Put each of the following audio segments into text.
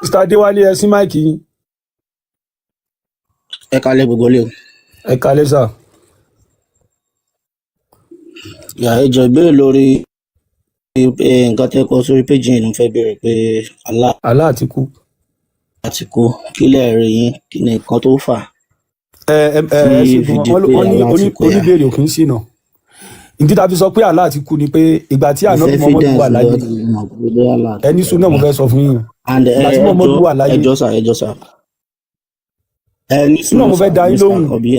Mr. Adéwálé ẹ sí máìkì yín. Ẹ kálẹ́ gbogbo lé o. Ẹ kálẹ́ sà. Ìyá ẹjọ́ ìbéèrè lórí nǹkan tẹ́ kọ sórí péjì yìí ló ń fẹ́ béèrè pé Allah ti kú. àti kú kí lẹ́ẹ̀rí yín kí ni nǹkan tó fà oníbèrè ò kì í ṣìnà. Ìdí tá a fi sọ pé Allah ti kú ni pé ìgbà tí Ànábì Muhammad wà láyé ẹni sùn náà mo fẹ́ sọ fún yín. Ìgbà tí Muhammad wà láyé ẹjọ́ sà ẹni náà mo fẹ́ dá yín lóhùn. ọ̀bí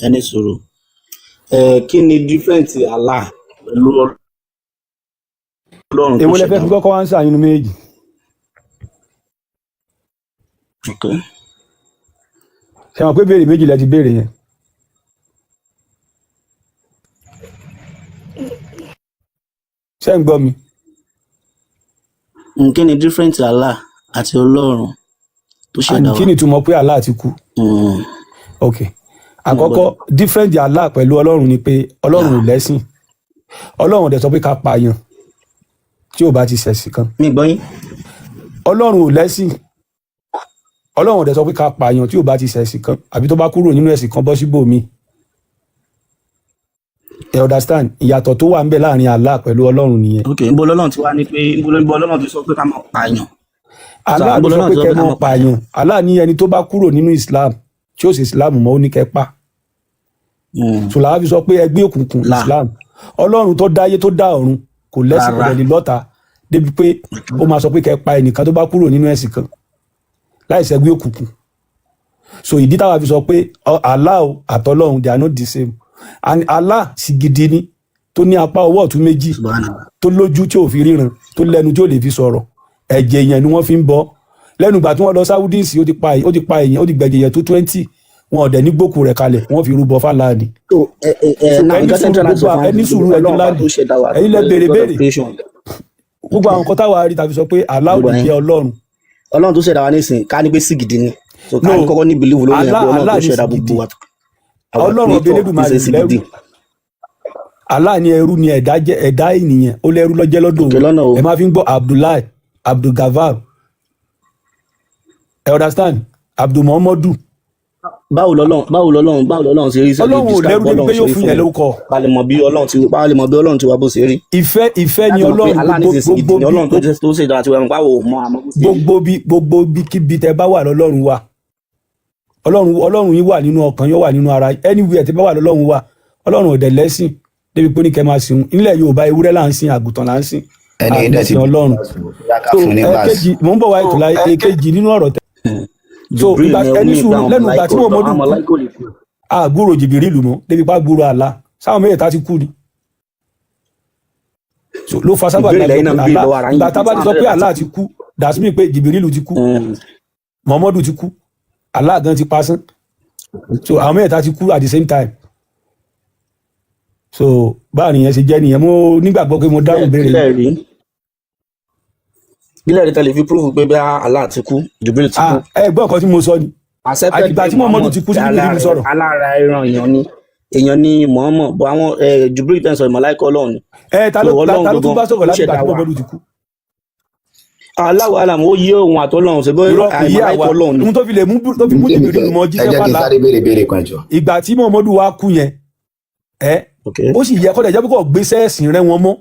ẹni sùúrù kí ni dífẹ́ǹtì Allah pẹ̀lú Ọlọ́run tó èwo lẹ ṣẹ̀dá fẹ́ fi kọ́kọ́ wá ń sàyìn méjì. Okay. Ṣé wọn pé béèrè méjì lẹ ti béèrè yẹn. Ṣé ń gbọ́ mi? Kí ni dífẹ́ǹtì Allah àti Ọlọ́run tó ṣẹ̀dá wa? Kí ni ìtumọ̀ pé Allah ti kú? Ok. Àkọ́kọ́ different Allah pẹ̀lú Ọlọ́run ni pé Ọlọ́run ò lẹ́sìn. Ọlọ́run dẹ̀ sọ pé ká pààyàn tí ò bá ti ṣẹ̀sìn kan. Mi gbọ́ yín. Ọlọ́run ò lẹ́sìn. Ọlọ́run dẹ̀ sọ pé ká pààyàn tí ò bá ti ṣẹ̀sìn kan àbí tó bá kúrò nínú ẹ̀sìn kan bọ́ síbòmí. Ẹ understand ìyàtọ̀ tó wà ń bẹ láàrin Allah pẹ̀lú Ọlọ́run nìyẹn. Ok, níbo lọ́lọ́run ti wá ní pé níbo lọ́lọ́run ti sọ pé ká máa pààyàn. Allah ló sọ pé kẹ́ máa pààyàn. Allah ní ẹni tó bá kúrò nínú Islam tí ó sì Islam mọ́ ó ní kẹ́ pa. Sùlá fi sọ pé ẹgbẹ́ òkùnkùn Islam Ọlọ́run tó dáyé tó dá ọ̀run kò lẹ́sìn kò lẹ́ni lọ́ta débi pé ó máa sọ pé kẹ́ pa ẹnìkan tó bá kúrò nínú ẹ̀sìn kan láì ṣẹgbẹ́ òkùnkùn. So ìdí táwa fi sọ pé Allah àtọlọ́run they are not the same. And Allah sì gidi ni tó ní apá ọwọ́ ọ̀tún méjì tó lójú tí ò fi ríran tó lẹ́nu tí ò lè fi sọ̀rọ̀ ẹ̀jẹ̀ èèyàn ni wọ́n fi ń bọ́ lẹ́nu ìgbà tí wọ́n lọ Saudi sí ó ti pa èèyàn ó ti gbẹ̀jẹ̀ èèyàn tó 20 wọn ọ̀dẹ̀ ní gbòkú rẹ̀ kalẹ̀ wọ́n fi rúbọ fáláàdì. ẹni sùúrù ẹni láàdì ẹ̀yin lẹ béèrè gbogbo àwọn nǹkan táwa rí tàbí sọ pé Allah ò lè jẹ́ Ọlọ́run tó ṣẹ̀dá wa nísìnyí ká ní pé sí gidi ni so ká ní kọ́kọ́ ní believe lórí ẹ̀ pé Ọlọ́run tó ṣẹ̀dá gbogbo wa. Ọlọ́run ọbẹ̀ Elédùmarè lẹ́rú Allah ni ẹrú ni ẹ̀dá ènìyàn ó lẹ́rú lọ́jẹ́ lọ́dọ̀ ẹ máa fi ń gbọ́ Abdullahi Abdulgafar ẹ understand Abdul Muhammadu. Báwo lọ́lọ́run ṣe rí Ọlọ́run ò lẹ́rú débi pé yóò fún yẹn lórúkọ. Balẹ̀ mọ̀ bí Ọlọ́run ti wá bó ṣe rí. Ìfẹ́ ni Ọlọ́run gbogbo bí kíbi tẹ bá wà lọ́lọ́run wà. Ọlọ́run yìí wà nínú ọkàn yóò wà nínú ara anywhere tẹ bá wà lọ́lọ́run wà. Ọlọ́run ò dẹ̀ lẹ́sìn débi pé ní kẹ́ máa sìn nílẹ̀ Yorùbá ewúrẹ́ là ń sìn àgùntàn là ń sìn àgùntàn Ọlọ́run. So èkejì mò ń bọ̀ wá ètò láyé èkejì nínú ọ̀rọ̀ tẹ. So ẹni sùúrù lẹ́nu ìgbà tí Muhammadu kú àgbúrò Jìbìrìlù mọ́ débi pa gbúrò Allah sáwọn mẹ́ta ti kú ni. So ló fa sábà ìgbà tá bá ti sọ pé Allah ti kú dàsí pé Jìbìrìlù ti kú Muhammadu ti kú Allah gan ti pasán so àwọn mẹ́ta ti kú at the same time. So báà nìyẹn ṣe jẹ́ nìyẹn mo nígbàgbọ́ pé mo dáhùn béèrè yìí. Bílẹ̀ rí tẹ́lẹ̀ fi proof pé bí Allah ti kú Jibril ti kú. Ẹgbọ́n kan tí mo sọ ni àgbà tí Muhammadu ti kú sí Jibril sọ̀rọ̀. Alára ẹran èèyàn ni Muhammad bọ́ àwọn Jibril tẹ́ ń sọ màláíkà Ọlọ́run ni. Ta ló tún bá sọ̀rọ̀ láti gbà tí Muhammadu ti kú. Allahu alam ó yé òun àtọ́lọ́run ṣe bọ́ màláíkà Ọlọ́run ni. tó fi lè mú Jibril mọ́ jíṣẹ́ fàlà ìgbà tí Muhammadu wá kú yẹn ó sì yẹ kọ́ dẹ̀ jẹ́ púpọ̀ gbéṣẹ́ ẹ̀sìn rẹ wọn mọ́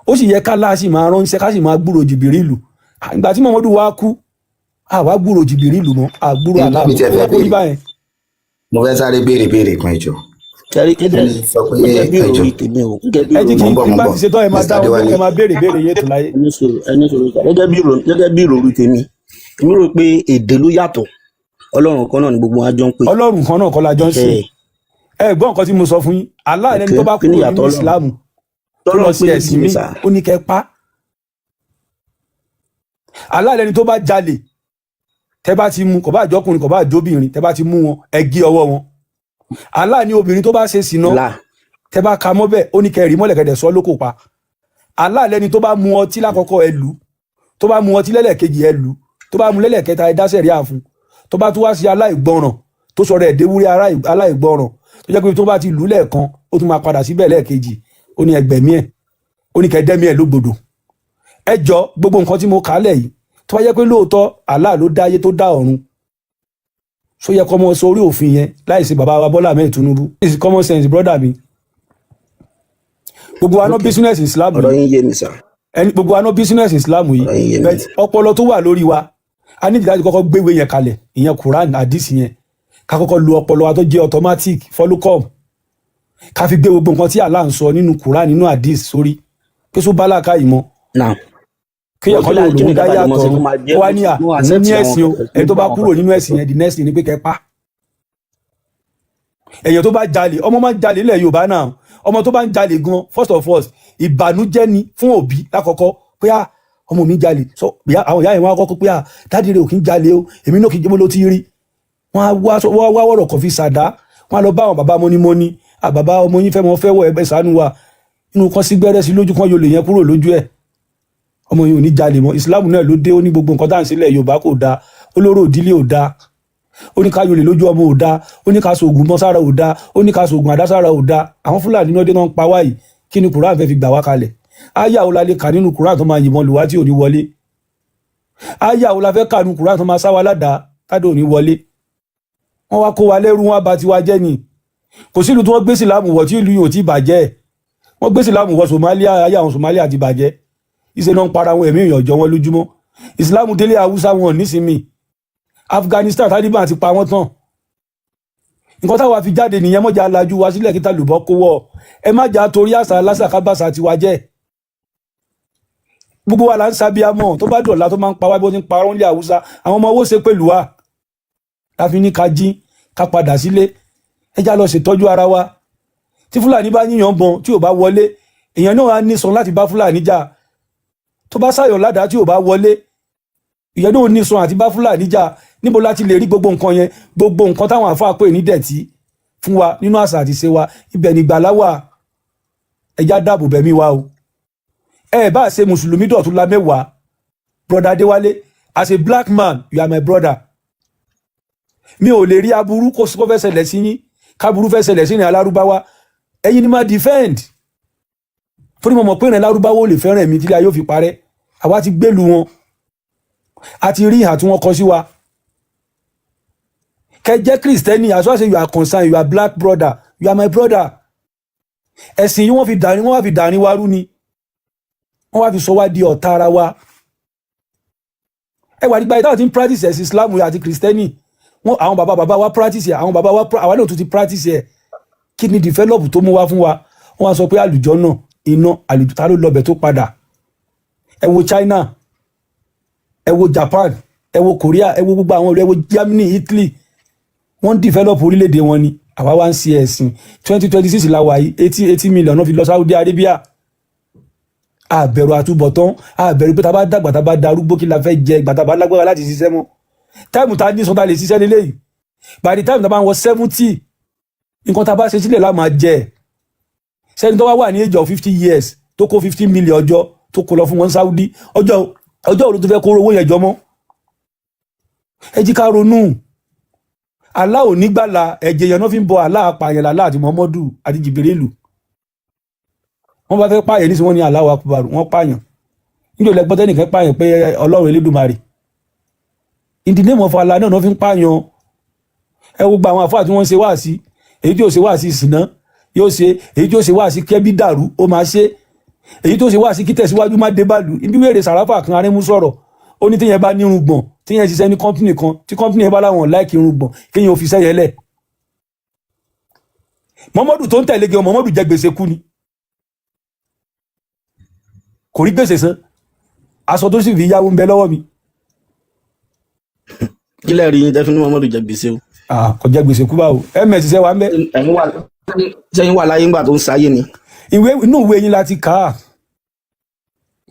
ó sì yẹ ká láàṣì máa ránṣẹ́ ká sì máa gbúrò Jìbìrìlù ìgbà tí Muhammadu wá kú àwa gbúrò Jìbìrìlù mọ́ àgbúrò aláàbò. Mo fẹ́ sáré béèrè kan ìjọ. ẹ jí kí n bá ti ṣe tán ẹ máa dáwọ́ ẹ máa béèrè yé tó láyé. gẹ́gẹ́ bí ìròrí tèmi èmi rò pé èdè ló yàtọ̀ Ọlọ́run kan náà ni gbogbo wa jọ ń pè. Ọlọ́run kan náà kọ́ la jọ ń sìn. Ẹ gbọ́ nǹkan tí mo sọ fún yín Allah ẹni tó bá kúrò nínú Ìsìlámù tó lọ sí ẹ̀sìn mi ó ní kẹ́ pa. Allah ẹni tó bá jalè tẹ́ bá ti mú kò bá àjọkùnrin kò bá àjọbìnrin tẹ́ bá ti mú wọn ẹ gé ọwọ́ wọn. Allah ní obìnrin tó bá ṣe sìná tẹ́ bá ka mọ́bẹ̀ ó ní kẹ́ rí mọ́lẹ̀ kẹ́dẹ̀ sọ lóko pa. Allah ẹni tó bá mu ọtí lákọ̀ọ́kọ́ ẹ lù tó bá mu ọtí lẹ́lẹ̀kejì ẹ lù tó bá mu lẹ́lẹ̀kẹta ẹ dáṣẹ̀ rí àfún tó bá tún wá sí aláìgbọràn tó sọ̀rọ̀ ẹ̀ déwúrẹ́ aláìgbọràn tó jẹ́ pé tó bá ti lù lẹ́ẹ̀kan ó tún máa padà síbẹ̀ lẹ́ẹ̀kejì ó ní ẹgbẹ̀mí ẹ̀ ó ní kẹ́dẹ́mí ẹ̀ lógbòdò. Ẹ jọ gbogbo nǹkan tí mo kà á lẹ̀ yìí tó bá jẹ́ pé lóòótọ́ Allah ló dá ayé tó dá ọ̀run so yẹ kọ́mọ sọ orí òfin yẹn láì sí bàbá wa Bọ́lá Ahmed Tinubu this is common sense brother mi gbogbo àná business Islam ọ̀rọ̀ yín yé mi sà. ẹni gbogbo àná business Islam yìí but ọpọlọ tó wà lórí wa a ní ìdájọ́ kọ́kọ́ gbéwèé yẹn kalẹ̀ ìyẹn Quran hadith yẹn ká kọ́kọ́ lu ọpọlọ wa tó jẹ́ automatic follow-come ká fi gbé gbogbo nǹkan tí Allah ń sọ nínú Quran nínú hadith sórí pé sọ bálá ká ìmọ̀ kí ẹ̀kọ́ lè lòun dá yàtọ̀ wá ní ní ẹ̀sìn o ẹni tó bá kúrò nínú ẹ̀sìn yẹn the next thing ni pé kẹ́ pa èèyàn tó bá jalè ọmọ máa ń jalè ilẹ̀ Yorùbá náà ọmọ tó bá ń jalè gan first of all ìbànújẹ́ ni fún òbí lákọ̀ọ́kọ́ pé ọmọ mi jalè so àwọn ìyá yẹn wọ́n á kọ́kọ́ pé dáàdi rẹ̀ ò kí ń jalè o èmi náà kì í jẹ́ bó ló ti rí wọ́n á wá wọ̀rọ̀ kan fi ṣàdá wọ́n á lọ bá àwọn bàbá mọ́nímọ́ní bàbá ọmọ yín fẹ́ mọ́ fẹ́ wọ ẹ̀bẹ̀ ṣàánú wa inú kan sí gbẹ́rẹ́ sí lójú kan yóò lè yẹn kúrò lójú ẹ̀ ọmọ yìí ò ní jalè mọ́ Islam náà ló dé ó ní gbogbo nǹkan tá à ń sílẹ̀ Yorùbá kò dáa olóró òdílé ò dáa ó ní ká yọlẹ̀ lójú ọmọ ò dáa ó ní ká sògùn mọ́ sára ò dáa ó ní ká sògùn àdá sára ò dáa àwọn Fúlàní náà dé náà ń pa wáyìí kí ni Quran fẹ́ fi gbà wá kalẹ̀ áyà wo la lè kà nínú Quran tó máa yìnbọn lù wá tí ò ní wọlé áyà wo la fẹ́ kà nínú Quran tó máa sá wa ládàá tádò ò ní wọlé wọ́n wá kó wa lẹ́rú wọn bá tiwa jẹ́ ni kò sílùú tí wọ́n gbé sílámù wọ̀ tí ìlú yìí ò tí bàjẹ́ wọ́n gbé sílámù wọ̀ Somalia ayé àwọn Somalia ti bàjẹ́ ìṣe náà ń para wọn ẹ̀mí ìyànjọ́ wọn lójúmọ́ ìsìlámù délé Haúsá wọn nísìmí Afghanistan Taliban ti pa wọ́n tán nǹkan táwa fi jáde nìyẹn mọ́jà alájú wa sílẹ̀ kíta lùbọ́ kó wọ́ ẹ má jà torí àṣà lásàkábàṣà tiwa jẹ́ gbogbo wa là ń sábíàmọ́ tó bá dọ̀la tó máa ń pa wá bí wọ́n ti ń pa wọ́n lé Haúsá àwọn ọmọ owó ṣe pẹ̀lú wa láfi ní ká jí ká padà sílé ẹjá lọ ṣètọ́jú ara wa tí Fúlàní bá yíyan bọn tí ò bá wọlé èèyàn náà á ní sọ láti bá Fúlàní jà tó bá sáyọ̀ ládàá tí ò bá wọlé ìyẹn náà ní sọ àti bá Fúlàní jà níbo láti lè rí gbogbo nǹkan yẹn gbogbo nǹkan táwọn àfáà pè ní dẹ̀tí fún wa nínú àṣà àti ṣe wa ibẹ̀ ní gbàláwà ẹjá dáàbò bẹ̀mí wa o ẹ bá ṣe mùsùlùmí dọ̀tún la mẹ́wàá brother Adéwálé as a black man you are my brother mi ò lè rí aburú kó fẹ́ ṣẹlẹ̀ sí yín káburú fẹ́ ṣẹlẹ̀ sí ní alárúbáwá ẹ̀yin ni máa defend fún mi mọ̀ pé ìrìn alárúbáwá ò lè fẹ́ràn mi tí ayé ò fi parẹ́ àwa ti gbélu wọn a ti rí ìhà tí wọ́n kọ sí wa kẹ jẹ́ Kristẹni as well as you are concerned you are black brother you are my brother ẹ̀sìn yìí wọ́n wá fi dàrin wa rú ni wọ́n wá fi sọ wá di ọ̀tá ara wa ẹ wà nígbà ìtàwọn tí ń practice ẹ̀sìn Islam àti Kristẹni wọn àwọn bàbá wa practice ẹ àwọn bàbá wa àwọn náà tún ti practice ẹ kí ni develop tó mú wá fún wa wọ́n wá sọ pé àlùjọ náà iná àlùjọ ta ló lọbẹ tó padà ẹ wo China ẹ wo Japan ẹ wo Korea ẹ wo gbogbo àwọn ẹ wo Germany Italy wọ́n develop orílẹ̀-èdè wọn ni àwa wá ń ṣe ẹ̀sìn 2026 la wà yìí 80 million náà fi lọ Saudi Arabia àbẹ̀rù àtúbọ̀tán àbẹ̀rù pé ta bá dàgbà ta bá darúgbó kí la fẹ́ jẹ ìgbà ta bá lágbára láti ṣiṣẹ́ mọ́ táìmù ta ní sọ́tà lè ṣiṣẹ́ nílé yìí by the time ta bá ń wọ 70 nǹkan ta bá ṣe sílẹ̀ la máa jẹ sẹ́ni tó wá wà ní age of 50 years tó kó 15 million ọjọ́ tó kó lọ fún wọn Saudi ọjọ́ òru tó fẹ́ kó owó yẹn jọ mọ́ ẹ jí ká ronú Allah ò nígbàlà ẹ̀jẹ̀ yẹn náà fi ń bọ Allah apààyàn Allah àti Muhammadu àti Jìbìrìlù wọ́n bá fẹ́ pààyàn nísìnyí wọ́n ní Allahu Akbar wọ́n pààyàn níjọ́ lẹ́gbọ́n tẹ́nìkan pààyàn pé Ọlọ́run Elédùmarè in the name of Allah náà fi ń pààyàn ẹ wo gba àwọn àfáà tí wọ́n ń ṣe wáàsí èyí tí ó ṣe wáàsí ìsìná yóò ṣe èyí tí ó ṣe wáàsí kẹ́bí dàrú ó máa ṣe èyí tó ṣe wáàsí kí tẹ̀síwájú má dé bàlú ibi wèrè sàráfà kan arẹ́mú sọ̀rọ̀ ó ní tíyẹn bá ní irùngbọ̀n tíyẹn ṣiṣẹ́ ní kọ́mpìnì kan tí kọ́mpìnì yẹn bá láwọn láìkì irùngbọ̀n kéèyàn ò fi sẹ́yẹ lẹ̀ Muhammadu tó ń tẹ̀lé gẹ̀ Muhammadu jẹ gbèsè kú ni kò rí gbèsè san aṣọ tó sì fi yáwó ń bẹ lọ́wọ́ mi. kí lẹ́ẹ̀ rí yín tẹ́ fún Muhammadu jẹ gbèsè o. kò jẹ gbèsè kú báwo ms ṣiṣẹ́ wa ń bẹ. sẹ́yìn wà láyé ńgbà tó ń sáyé ni. inú ìwé yín láti kà á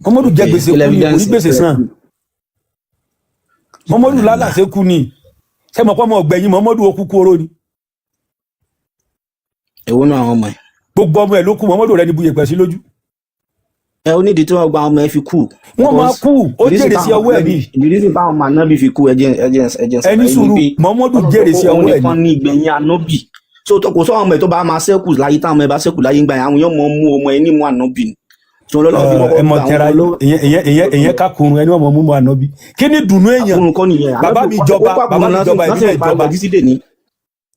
Muhammadu jẹ gbèsè kú ni kò rí gbèsè san Muhammadu lálàsẹ kú ni ṣé mọ̀ pé ọmọ ọ̀gbẹ̀yìn Muhammadu ó kú kóró ni. èwo náà àwọn ọmọ ẹ. gbogbo ọmọ ẹ ló kú Muhammadu rẹ ní bu yẹ̀pẹ̀ sí lójú. ẹ ó nídìí tí wọ́n gba ọmọ ẹ fi kú. wọ́n máa kú ó jèrè sí ọwọ́ ẹ̀ ní. ìrísí táwọn ọmọ anábì fi kú ẹni sùúrù Muhammadu jèrè sí ọwọ́ ẹ̀ ní. ọlọ́run ní ìgbẹ̀yìn anábì so kò sọ ọmọ ẹ tó bá máa ṣẹ́kù láyé táwọn ọmọ ẹ bá ṣẹ́kù láyé gbà àwọn yóò mọ mú ọmọ ẹ ní mú anábì ni tí wọn lọ́lọ́run fi ẹ kọ́kọ́ mọ gba tẹra àwọn olówó. ìyẹn kakurun ẹni wọn mọ mú mọ ànábì kí ni dùnú èèyàn Àkúrun kọ́ nìyẹn. bàbá mi jọba èmi náà jọba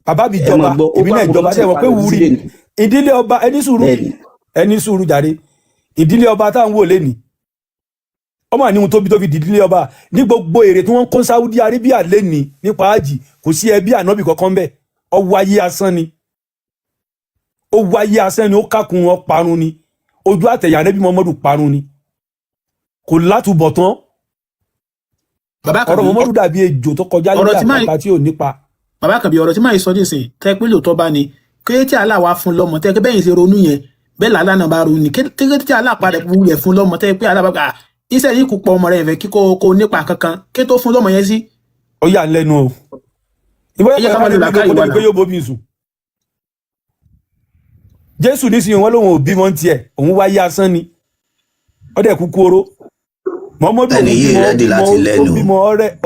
bàbá mi jọba èmi náà jọba ṣe wọ pé wúri ìdílé ọba ẹni sùúrù jàre ìdílé ọba táwọn wò lẹ́ni ọmọ àníhun tóbi tóbi ìdílé ọba ní gbogbo èrè tí wọ́n ń kó Saudi Arabia lẹ́ni nípa àjì kò sí ẹbí ànábì kankan bẹ́ẹ̀ ọwọ́ ayé asán ni ó kákun wọn parun ni ojú àtẹ̀yà ànábì Muhammadu parun ni kò látúbọ̀tán ọ̀rọ̀ Muhammadu dàbí ejò tó kọjá lórí àpáta tí ò nípa. Bàbá Àkànbí ọ̀rọ̀ tí máa sọ nísìnyí tẹ́ pé lóòótọ́ bá ní kéé tí Allah wá fún lọ́mọ tẹ́ pé bẹ́yìn ṣe ronú yẹn bẹ́ẹ̀ làálàá náà bá ronú ni kéé tí Allah padà wulẹ̀ fún lọ́mọ tẹ́ pé Allah bá gbà iṣẹ́ yìí kò pọ̀ ọmọ rẹ̀ fẹ́ kí kò nípa kankan ké tó fún lọ́mọ yẹn sí. Ó yà ń lẹ́nu o ìbọn yóò bóbi sùn Jésù nísìnyí wọn lòun ò bímọ ń tiẹ̀ òun wáyé asán ni ọdẹ kúkú oró Muhammadu bímọ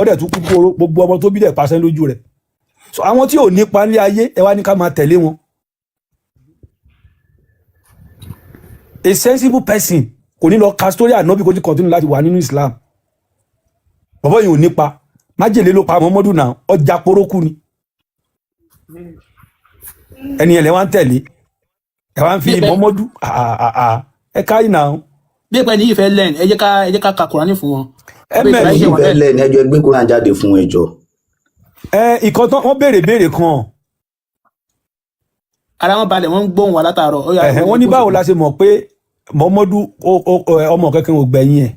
ọdẹ tún kúkú oró gbogbo ọmọ tó bí dẹ̀ pàṣẹ lójú rẹ̀ so àwọn tí ò nípa ní ayé ẹ wá ní ká máa tẹ̀lé wọn. A sensible person kò ní lọ ka story ànábì kó ti continue láti wà nínú Islam bàbá yìí ò nípa májèlé ló pa Muhammadu náà ọjà porókù ni ẹni ẹ̀lẹ́ wá ń tẹ̀lé ẹ wá ń fi Muhammadu ẹ káyìí náà. bí ìpẹ́ ní ìfẹ́ lẹ́n ẹ jẹ́ ká ka Kùránì fún wọn. ẹ mẹ́rin ìfẹ́ lẹ́n ẹjọ́ gbé Kùránì jáde fún ẹjọ́. ìkan tán wọ́n béèrè kan. ara wọn balẹ̀ wọ́n ń gbóhùn wa látàárọ̀. wọ́n ní báwo la ṣe mọ̀ pé Muhammadu ọmọ kankan ò gbẹ̀yìn ẹ̀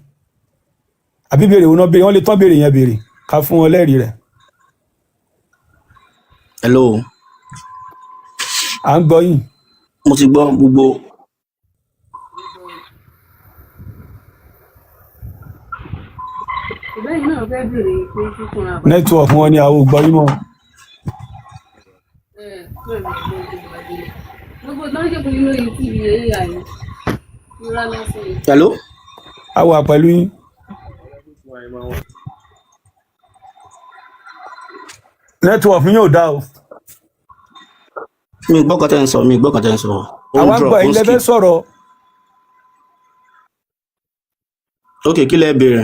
àbí béèrè wọn béèrè wọ́n lè tán béèrè yẹn béèrè ká fún wọn lẹ́rìí rẹ̀. Hello. À ń gbọ́ yín. Mo ti gbọ́ gbogbo. Nẹ́tíwọ̀kì wọn ni àwọn ògbọ́ yín mọ́. Hello. A wà pẹ̀lú yín. Nẹ́tíwọ̀kì yóò dá o. Mi gbọ́ kọ́tẹ́ ń sọ. Àwọn àgbà ilẹ̀ fẹ́ sọ̀rọ̀. Ok, kí lẹ béèrè?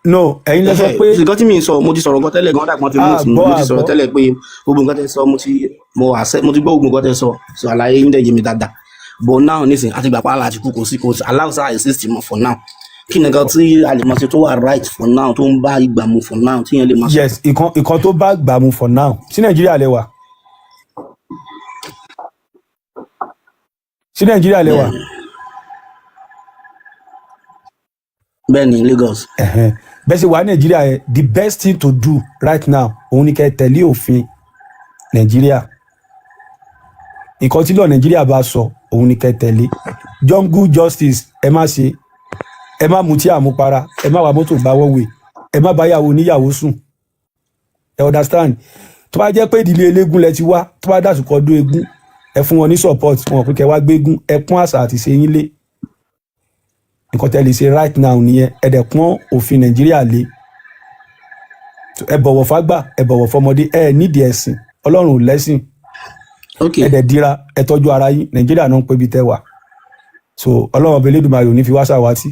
No, ẹ̀yin lẹ sọ pé. Nǹkan tí mi sọ, mo ti sọ̀rọ̀ nǹkan tẹ́lẹ̀ gan-an dàpọ̀ tí mo ti sọ̀rọ̀ tẹ́lẹ̀ pé gbogbo nǹkan tẹ́ sọ mo ti gbọ́ gbogbo nǹkan tẹ́ sọ àlàyé yín dẹ̀ yé mi dáadáa. But now nísìn àti gbàpá àlàjì kú kò sí aláwùsá exist mọ̀ for now. Kí ni nǹkan tí a lè máa ṣe tó wà right for now tó ń bá ìgbà mu for now tí yẹn lè máa ṣe? Yes, ìkan tó bá ìgbà mu for now. Sí Nàìjíríà lẹ wà. Sí Nàìjíríà lẹ wà. Bẹ́ẹ̀ ni Lagos. Bẹ́ẹ̀ sì wà Nàìjíríà yẹn the best thing to do right now òun ni kẹ́ tẹ̀lé òfin Nàìjíríà. Nǹkan tí lọ Nàìjíríà bá sọ òun ni kẹ́ tẹ̀lé. Jungle justice ẹ má ṣe, ẹ má mutí àmupara, ẹ má wa mọ́tò bá wọ́n wè, ẹ má bá yàwó níyàwó sùn. Ẹ understand? Tó bá jẹ́ pé ìdílé eléégún lẹ ti wá, tó bá dàsùkọ́ ọdún eégún, ẹ fún wọn ní support wọn pé kẹ́ wá gbégún, ẹ pọ́n àṣà àti ṣe yín lé. Nǹkan tẹ́ lè ṣe right now nìyẹn, ẹ dẹ̀ pọ́n òfin Nàìjíríà lé. Ẹ bọ̀wọ̀ fágbà, ẹ bọ̀wọ̀ fọmọdé, ẹ nídìí ẹ̀sìn, Ọlọ́run ò lẹ́sìn. Ẹ dẹ̀ dira, ẹ tọ́jú ara yín, Nàìjíríà náà ń pé bí tẹ́ wà. So Ọlọ́run ọbẹ̀ Elédùmarè ò ní fi wá ṣàwátì.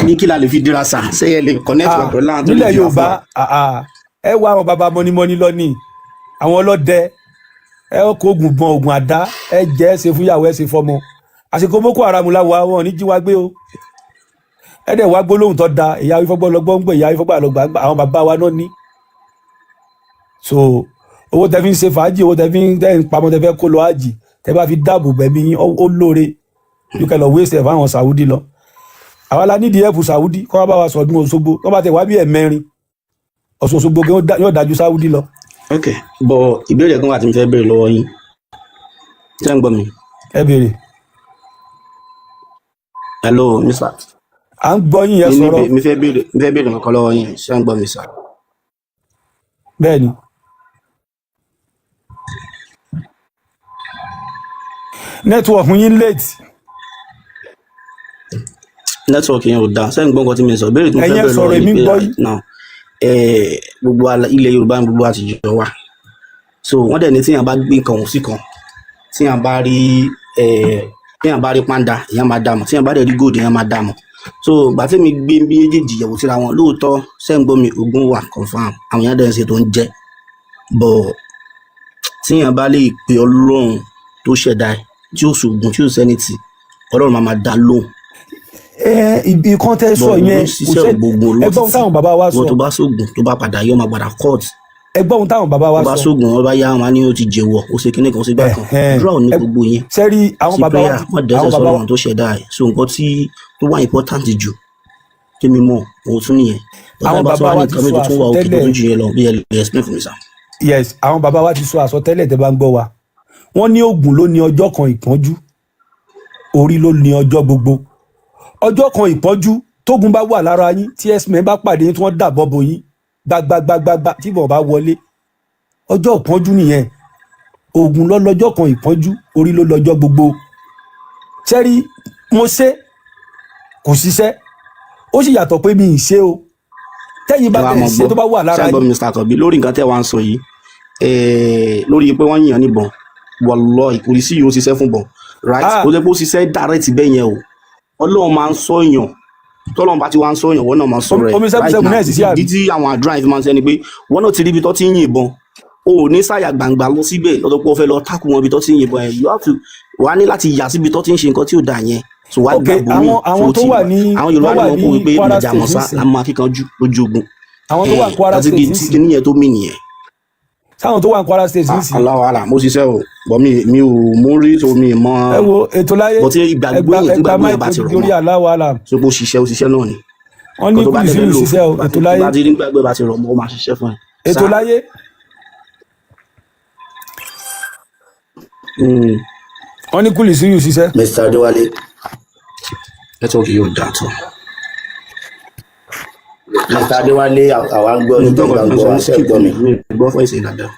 Ní kí la lè fi dira sà, ṣé ẹ lè connect pẹ̀lú láwọn tó lè nílẹ̀ Yorùbá ẹ wá àwọn bàbá mọ́nímọ́ní lọ́nìí, àwọn ọlọ́dẹ, ẹ kó oògùn bọ́n oògùn àdá, ẹ jẹ́ ẹ ṣe fúnyàwó ẹ ṣe fọ́mọ. Àsìkò Boko Haram láwọ àwọn ní jí wá gbé o. Ẹ dẹ̀ wá gbólóhùn tó da, ìyá Ifọ̀gbọ́ lọ́gbọ́n ń gbé, ìyá Ifọ̀gbọ́ lọ́gbà àwọn bàbá wa náà ní. So owó tẹ fi ń ṣe fàájì, owó tẹ fi ń pamọ́ tẹ fẹ́ kó lọ àjì, tẹ bá fi dáàbò bẹ̀mí yín ó lóore yóò kẹ́ lọ waste ẹ̀ fáwọn Saudi lọ. Àwa la nídìí ẹ̀pù Saudi kọ́ wá bá wa sọdún Òṣogbo, tó bá tẹ̀ wá bí ẹ̀mẹrin Ọ̀ṣun Òṣogbo yóò dájú Saudi lọ. Ok, bọ̀ ìbéèrè kan wà tí mo fẹ́ béèrè lọ́wọ́ yín. Ṣé ń gbọ́ mi? Ẹ béèrè. Hello, Mr. À ń gbọ́ yín yẹn sọ̀rọ̀. Mi fẹ́ béèrè nǹkan lọ́wọ́ yín. Ṣé ń gbọ́ mi sà? Bẹ́ẹ̀ni. Network yín late. Network yẹn ò dáa. Ṣé ń gbọ́ nǹkan tí mi sọ? Béèrè tí mo fẹ́ béèrè lọ́wọ́ yín pé gbogbo ilẹ̀ Yorùbá ní gbogbo àtijọ́ wà. So wọ́n dẹ̀ ní tíyàn bá gbé nǹkan òun sí kan, tíyàn bá rí téèyàn bá rí pàǹdà èèyàn máa dààmú téèyàn bá dẹ̀ rí gold èèyàn máa dààmú so gbà tí mi gbé méjèèjì yẹ̀wò síra wọn lóòótọ́ sẹ́ńgbọ́n mi ogun wà confam àwọn èèyàn dẹ̀ ń ṣe tó ń jẹ́ bọ̀ tíyàn bá lè pe ọlọ́run tó ṣẹ̀dá ẹ̀ tí ó ṣògùn tí ó sẹ́ni tì ọlọ́run máa dá lóhùn. ibi kan tẹ́ sọ yẹn kò ṣe ẹgbọ́n táwọn bàbá wa sọ. tó bá ṣògùn tó bá padà yọ máa padà court. ẹgbọ́n táwọn bàbá wa sọ. tó bá ṣògùn wọn bá yá wọn ní ó ti jẹ́wọ́ ó ṣe kíní kan ó ṣe gbà kan draw ní gbogbo yẹn. sẹ́rí àwọn bàbá wa wọ́n dẹ́sẹ̀ sọ ọlọ́run tó ṣẹ̀dá ẹ̀ so nǹkan tí tó wà important jù kí mi mọ̀ òun tún nìyẹn. àwọn bàbá wa ti sọ àsọtẹ́lẹ̀ yes àwọn bàbá wa ti sọ àsọtẹ́lẹ̀ tẹ́ bá ń gbọ́ wa wọ́n ní oògùn ló ní ọjọ́ kan ìpọ́njú orí ló ní ọjọ́ gbogbo ọjọ́ kan ìpọ́njú tógun bá wà lára yín tí x-men bá pàdé yín tí wọ́n dàbọ̀ bò yín gbagbagbagba tí bọ̀ bá wọlé ọjọ́ ìpọ́njú nìyẹn oògùn ló lọ́jọ́ kan ìpọ́njú orí ló lọ́jọ́ gbogbo sẹ́rí mo ṣe kò ṣiṣẹ́ ó sì yàtọ̀ pé mi ì ṣe o tẹ́yìn bá tẹ̀ ṣe tó bá wà lára yín. ṣàgbọ́n Mr. Tobi lórí nǹkan tẹ́ wá ń sọ yìí lórí pé wọ́n yìnyín níbọn wallahi ìkùrìsí yìí ó ṣiṣẹ́ fún bọ̀ right ó jẹ́ pé ó ṣiṣẹ́ direct bẹ́ẹ̀ yẹn o ọlọ́run máa ń sọ èèyàn tọ́lọ́run bá ti wá ń sọ èèyàn wọ́n náà máa ń sọ rẹ̀ right now ìdí tí àwọn àdúrà fi máa ń sẹ́ni pé wọ́n náà ti rí ibi tó ti ń yìnbọn o ò ní sáyà gbangba lọ síbẹ̀ lọ́dọ̀ pé ó fẹ́ lọ tákù wọn ibi tó ti ń yìnbọn yẹn you have to wà ní láti yà síbi tó ti ń ṣe nǹkan tí ò dà yẹn so wá gbàgbọ́ mi àwọn tó wà ní àwọn Yorùbá ni wọ́n kó wípé ìjà mọ̀sá àmọ́ akíkanjú lójú ogun àwọn tó wà ní Kwara State nísìnyí àti kíníyẹn tó mí nìyẹn. sáwọn tó wà ní Kwara State nísìnyí. aláwọ̀ àlà mo ṣiṣẹ́ o bọ́ mi ò mú rí tó mi mọ́. ẹ wo ètò láyé bọ́tí ìgbàgbọ́ yẹn tí gbàgbọ́ yẹn bá ti rọ̀ lórí aláwọ̀ àlà. so bó ṣiṣẹ́ náà ni. wọ́n ní kùlì sí ìṣiṣẹ́ o ètò láyé. bá ti rí gbàgbọ́ bá ti rọ̀ mọ́ ó máa ṣiṣẹ́ fún ẹ. ètò láyé. wọ́n ní kùlì sí ìṣiṣẹ́. Mr. Adéwálé. nẹ́tíwọ́ọ̀kì yóò dà tó. Mr. Adéwálé àwa ń gbọ́ ní gbàgbọ́ wa ṣe gbọ́ mi. gbọ́ fún ìsìn dáadáa.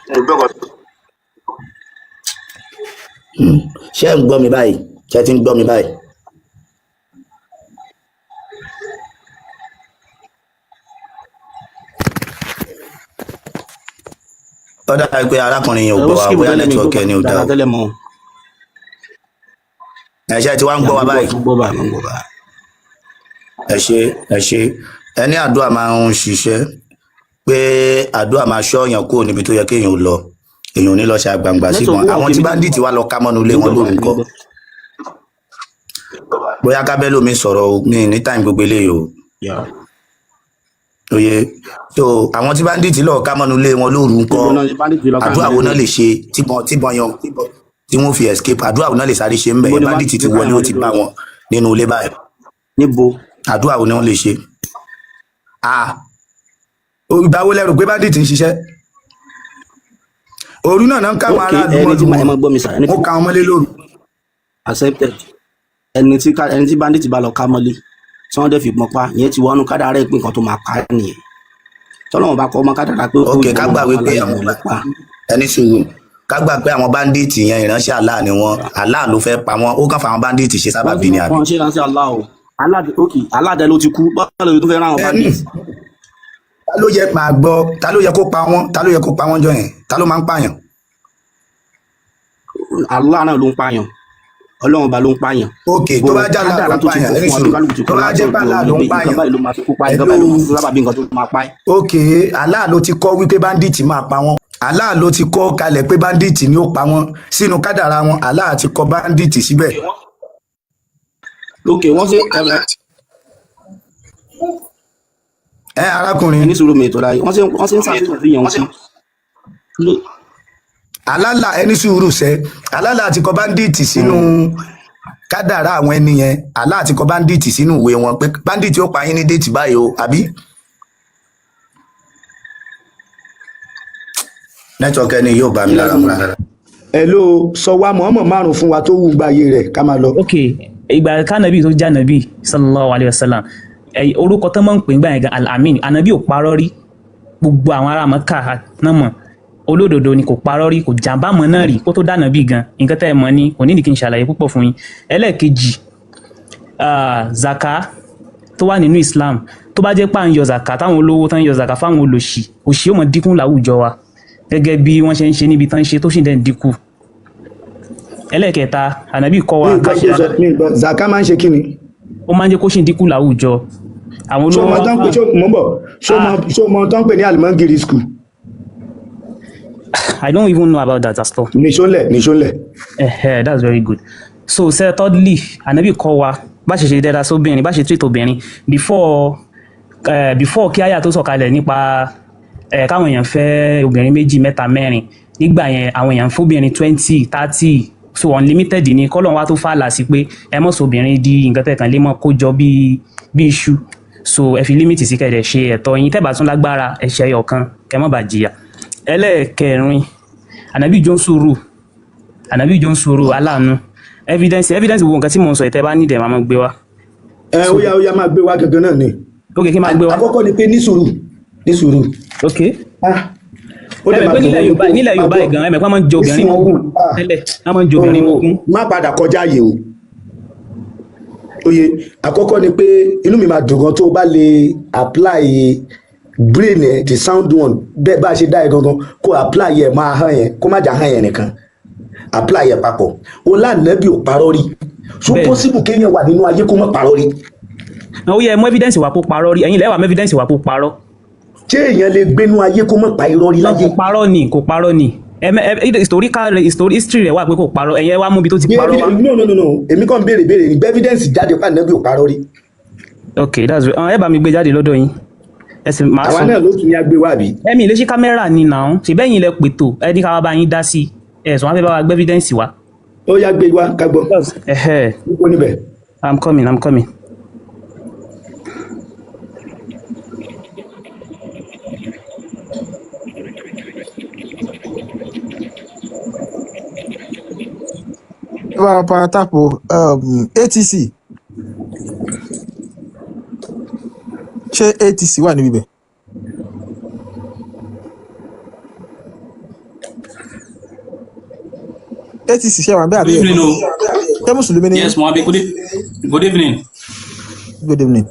ṣé ń gbọ́ mi báyìí ṣé ti ń gbọ́ mi báyìí. ó dára pé arákùnrin yẹn ò gbọ́ wa bóyá nẹ́tíwọ́ọ̀kì ẹni ò dá o. ẹ̀ṣẹ̀ tí wàá ń gbọ́ wa báyìí. ẹ ṣe ẹni àdúrà máa ń ṣiṣẹ́ pé àdúrà máa ṣọ́yàn kúrò níbi tó yẹ kéèyàn lọ èèyàn ò ní lọ ṣe àgbàǹgbà sí wọn àwọn tí báńdíìtì wá lọ ká mọ́nú ilé wọn lórúkọ bóyá kábẹ́lò mi sọ̀rọ̀ mi ní táìm gbogbo eléyìí o oye so àwọn tí báńdíìtì lọ ká mọ́nú ilé wọn lórúkọ àdúrà wo náà lè ṣe tíbọn yan tí wọ́n fi escape àdúrà wo náà lè sáré ṣe ń bẹ̀ báńdíìtì ti wọlé ó ti bá wọn nínú ilé báyìí níbo àdúrà wo ni wọ́n lè ṣe ìgbàwo lẹ́rù pé bandit ń ṣiṣẹ́ òru náà ń káwọn aráàlú wọn ó ká wọn mọ́lé lóru. accepted ẹni tí bandit bá lọ ká mọ́lé tí wọ́n dẹ̀ fi pọ́n pa ìyẹn ti wọnú kádàrá ìpín nǹkan tó máa pa nìyẹn tọ́lọ́wọ́n bá kọ́ ọmọ kádàrá pé ok ká gbà wípé àwọn ẹni sùúrù ká gbà pé àwọn bandit yẹn ìránṣẹ́ Allah ni wọn Allah ló fẹ́ pa wọn ó kàn fà àwọn bandit ṣe sábàbí ni àbí. wọ́n ṣe ìránṣẹ́ Allah o aládẹ ló ti kú báwo ló tún fẹ́ rán àwọn bandit. ta ló yẹ máa gbọ́ ta ló yẹ kó pa wọ́n ta ló yẹ kó pa wọ́n jọ yẹn ta ló máa ń pààyàn. Allah náà ló ń pààyàn Ọlọ́run ọba ló ń pààyàn. ok tó bá jẹ́ Allah ló ń pààyàn ẹni sùn tó bá jẹ́ Allah ló ń pààyàn. ok Allah ló ti kọ́ wípé bandit máa pa wọ́n Allah ló ti kọ́ kalẹ̀ pé bandit ni ó pa wọ́n sínú kádàrá wọn Allah ti kọ́ bandit síbẹ̀. ok wọ́n ṣe arákùnrin ní sùúrù mi ètò láyé wọ́n ṣe ń ṣàfihàn sí yẹn wọ́n sí. alálà ẹni sùúrù sẹ alálà àti kọ báńdíìtì sínú kádàrá àwọn ẹni yẹn alá àti kọ báńdíìtì sínú ìwé wọn pé báńdíìtì ó pa yín ní déètì báyìí o àbí. nẹ́tíwọ́kì ẹni yóò bá mi lára múra. ẹ ló sọ wá mọ̀ọ́mọ̀ márùn-ún fún wa tó wù gbàyè rẹ̀ ká máa lọ. ok ìgbà kánàbí tó já nàbí sallallahu alayhi wa sallam orúkọ tó máa ń pè ń gbà yẹn gan al-amin ànábì ò parọ́ rí gbogbo àwọn ará Mẹ́kà náà mọ̀ olódodo ni kò parọ́ rí kò jàǹbá mọ́ náà rí kó tó dá nàbí gan nǹkan tẹ́ ẹ mọ̀ ni kò ní kí n ṣàlàyé púpọ̀ fún yín. ẹlẹ́ẹ̀kejì zaka tó wà nínú Islam tó bá jẹ́ pà ń yọ zaka táwọn olówó tán ń yọ zaka fáwọn olòṣì òṣì ó mọ̀ dínkù láwùjọ wa gẹ́gẹ́ bí wọ́n ṣe ń ṣe níbi tán ń ṣe tó sì dẹ̀ ń dínkù ẹlẹ́ẹ̀kẹta ànábì kọ́ wa ká ṣe zaka máa ń ṣe kí ni. ó máa ń jẹ́ kó ṣì dínkù láwùjọ àwọn olówó. ṣó mọ tán pè ní alimangiri school. I don't even know about that at all. nìṣólẹ̀. That's very good. So thirdly ànábì kọ́ wa bá ṣe dáadáa sóbìnrin bá ṣe treat obìnrin before kí àyà tó sọ̀kalẹ̀ nípa káwọn èèyàn fẹ́ obìnrin 2 3 4 nígbà yẹn àwọn èèyàn fóbìnrin 20 30 so unlimited ni kọ́lọ́n wa tó fàlà sí pé ẹ mọ̀ sóbìnrin di nǹkan tẹ̀kan lé mọ́ kó jọ bí iṣu so ẹ fi límìtì sí kẹ̀dẹ̀ ṣe ẹ̀tọ́ yín tẹ́bà tún lágbára ẹ̀ṣẹ̀ ẹyọ̀kan kẹ́ mọ́ bà jìyà. ẹlẹ́ẹ̀kẹrin ànábì jọ ń sùúrù aláàánú evidence wo nǹkan tí mo ń sọ ìtẹ́ bá nídẹ̀ máa gbé wá. ó yá máa gbé wá gangan náà ni. ok kí máa gbé wá. àkọ́kọ́ ni pé ní sùúrù. ok ẹ̀mẹ̀ pé nílẹ̀ Yorùbá ìgan ẹ̀mẹ̀ pé wọ́n máa ń jẹ obìnrin mọ́gún tẹ́lẹ̀ wọ́n máa ń jẹ obìnrin mọ́gún. má padà kọjá ààyè o. oye àkọ́kọ́ ni pé inú mi máa dùn gan tó bá lè apply brain ẹ̀ the sound one bẹ́ẹ̀ bá a ṣe dá ẹ gangan kó apply ẹ̀ máa hàn yẹn kó má jà hàn yẹn nìkan apply ẹ̀ papọ̀ o lánàbí ò parọ́ rí so possible kéèyàn wà nínú ayé kó má parọ́ rí. ó yẹ mú evidence wà kó parọ́ rí ẹ̀yin lẹ́wà mú evidence wà kó parọ́. ṣé èèyàn lè gbénú ayé kó má pa irọ́ rí láyé. kò parọ́ ni history rẹ̀ wà pé kò parọ́ ẹ̀yẹ wá mú ibi tó ti parọ́ wá. no èmi kàn béèrè ní evidence jáde pa nàbí ò parọ́ rí. ok that's right ẹ bá mi gbé jáde lọ́dọ̀ yín ẹsìn máa sọ. àwa náà ló tún ní agbé wá bí. ẹ̀mí ilé ṣí kámẹ́rà ni nà án ṣe bẹ́yìn ilẹ̀ pètò ẹni ká wá bá yín dá sí ẹ̀sùn wọn fẹ́ bá wa gbé evidence wá. ó yá gbé wá ká gbọ́. ó níbẹ̀. I'm coming. Paratapo ATC ṣé ATC wà níbí bẹ̀? ATC ṣe wà bẹ́ẹ̀ àbí ẹ̀ ṣé mùsùlùmí ni? Yes, Mohamed, good evening. Good evening.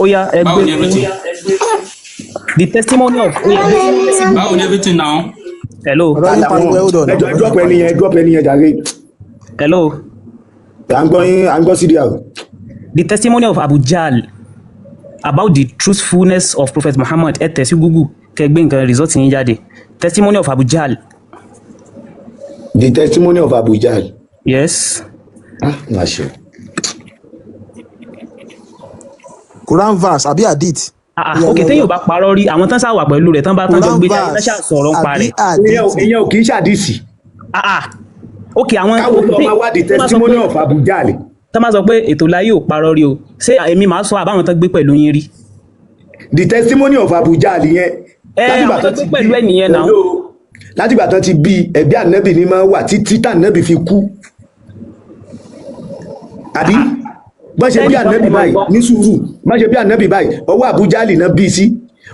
Ó yá ẹgbẹ́ the testimony of. Báwo ni everything now? Hello. Drop ẹni yẹn jàre. Hello. À ń gbọ́ CDR. The testimony of Abu Jahl about the truthfulness of Prophet Muhammad ẹ tẹ̀ sí Google kẹgbẹ́ nǹkan result yín jáde. Testimony of Abu Jahl. The testimony of Abu Jahl. Yes. Not sure. Quran verse àbí hadith. Ok téèyàn bá parọ́ rí àwọn tán sáwà pẹ̀lú rẹ̀ tán bá tán jọ gbé jáde tán ṣáà sọ̀rọ̀ ń parẹ́. ìyẹn ò kì í ṣàdísì. ok àwọn káwọn tó máa wá the testimony of Abu Jahl. tán máa sọ pé ètò láyé ò parọ́ rí o ṣé èmi máa sọ àbáwọn tán gbé pẹ̀lú yín rí. the testimony of Abu Jahl yẹn. àwọn tán gbé pẹ̀lú ẹ̀ nìyẹn náà. látìgbà tán ti bí ẹbí ànábì ni máa wà títí tànábì fi kú. àbí bọ́n ṣe bí ànábì báyìí ní sùúrù bọ́n ṣe bí ànábì báyìí ọwọ́ Abu Jahl náà bí sí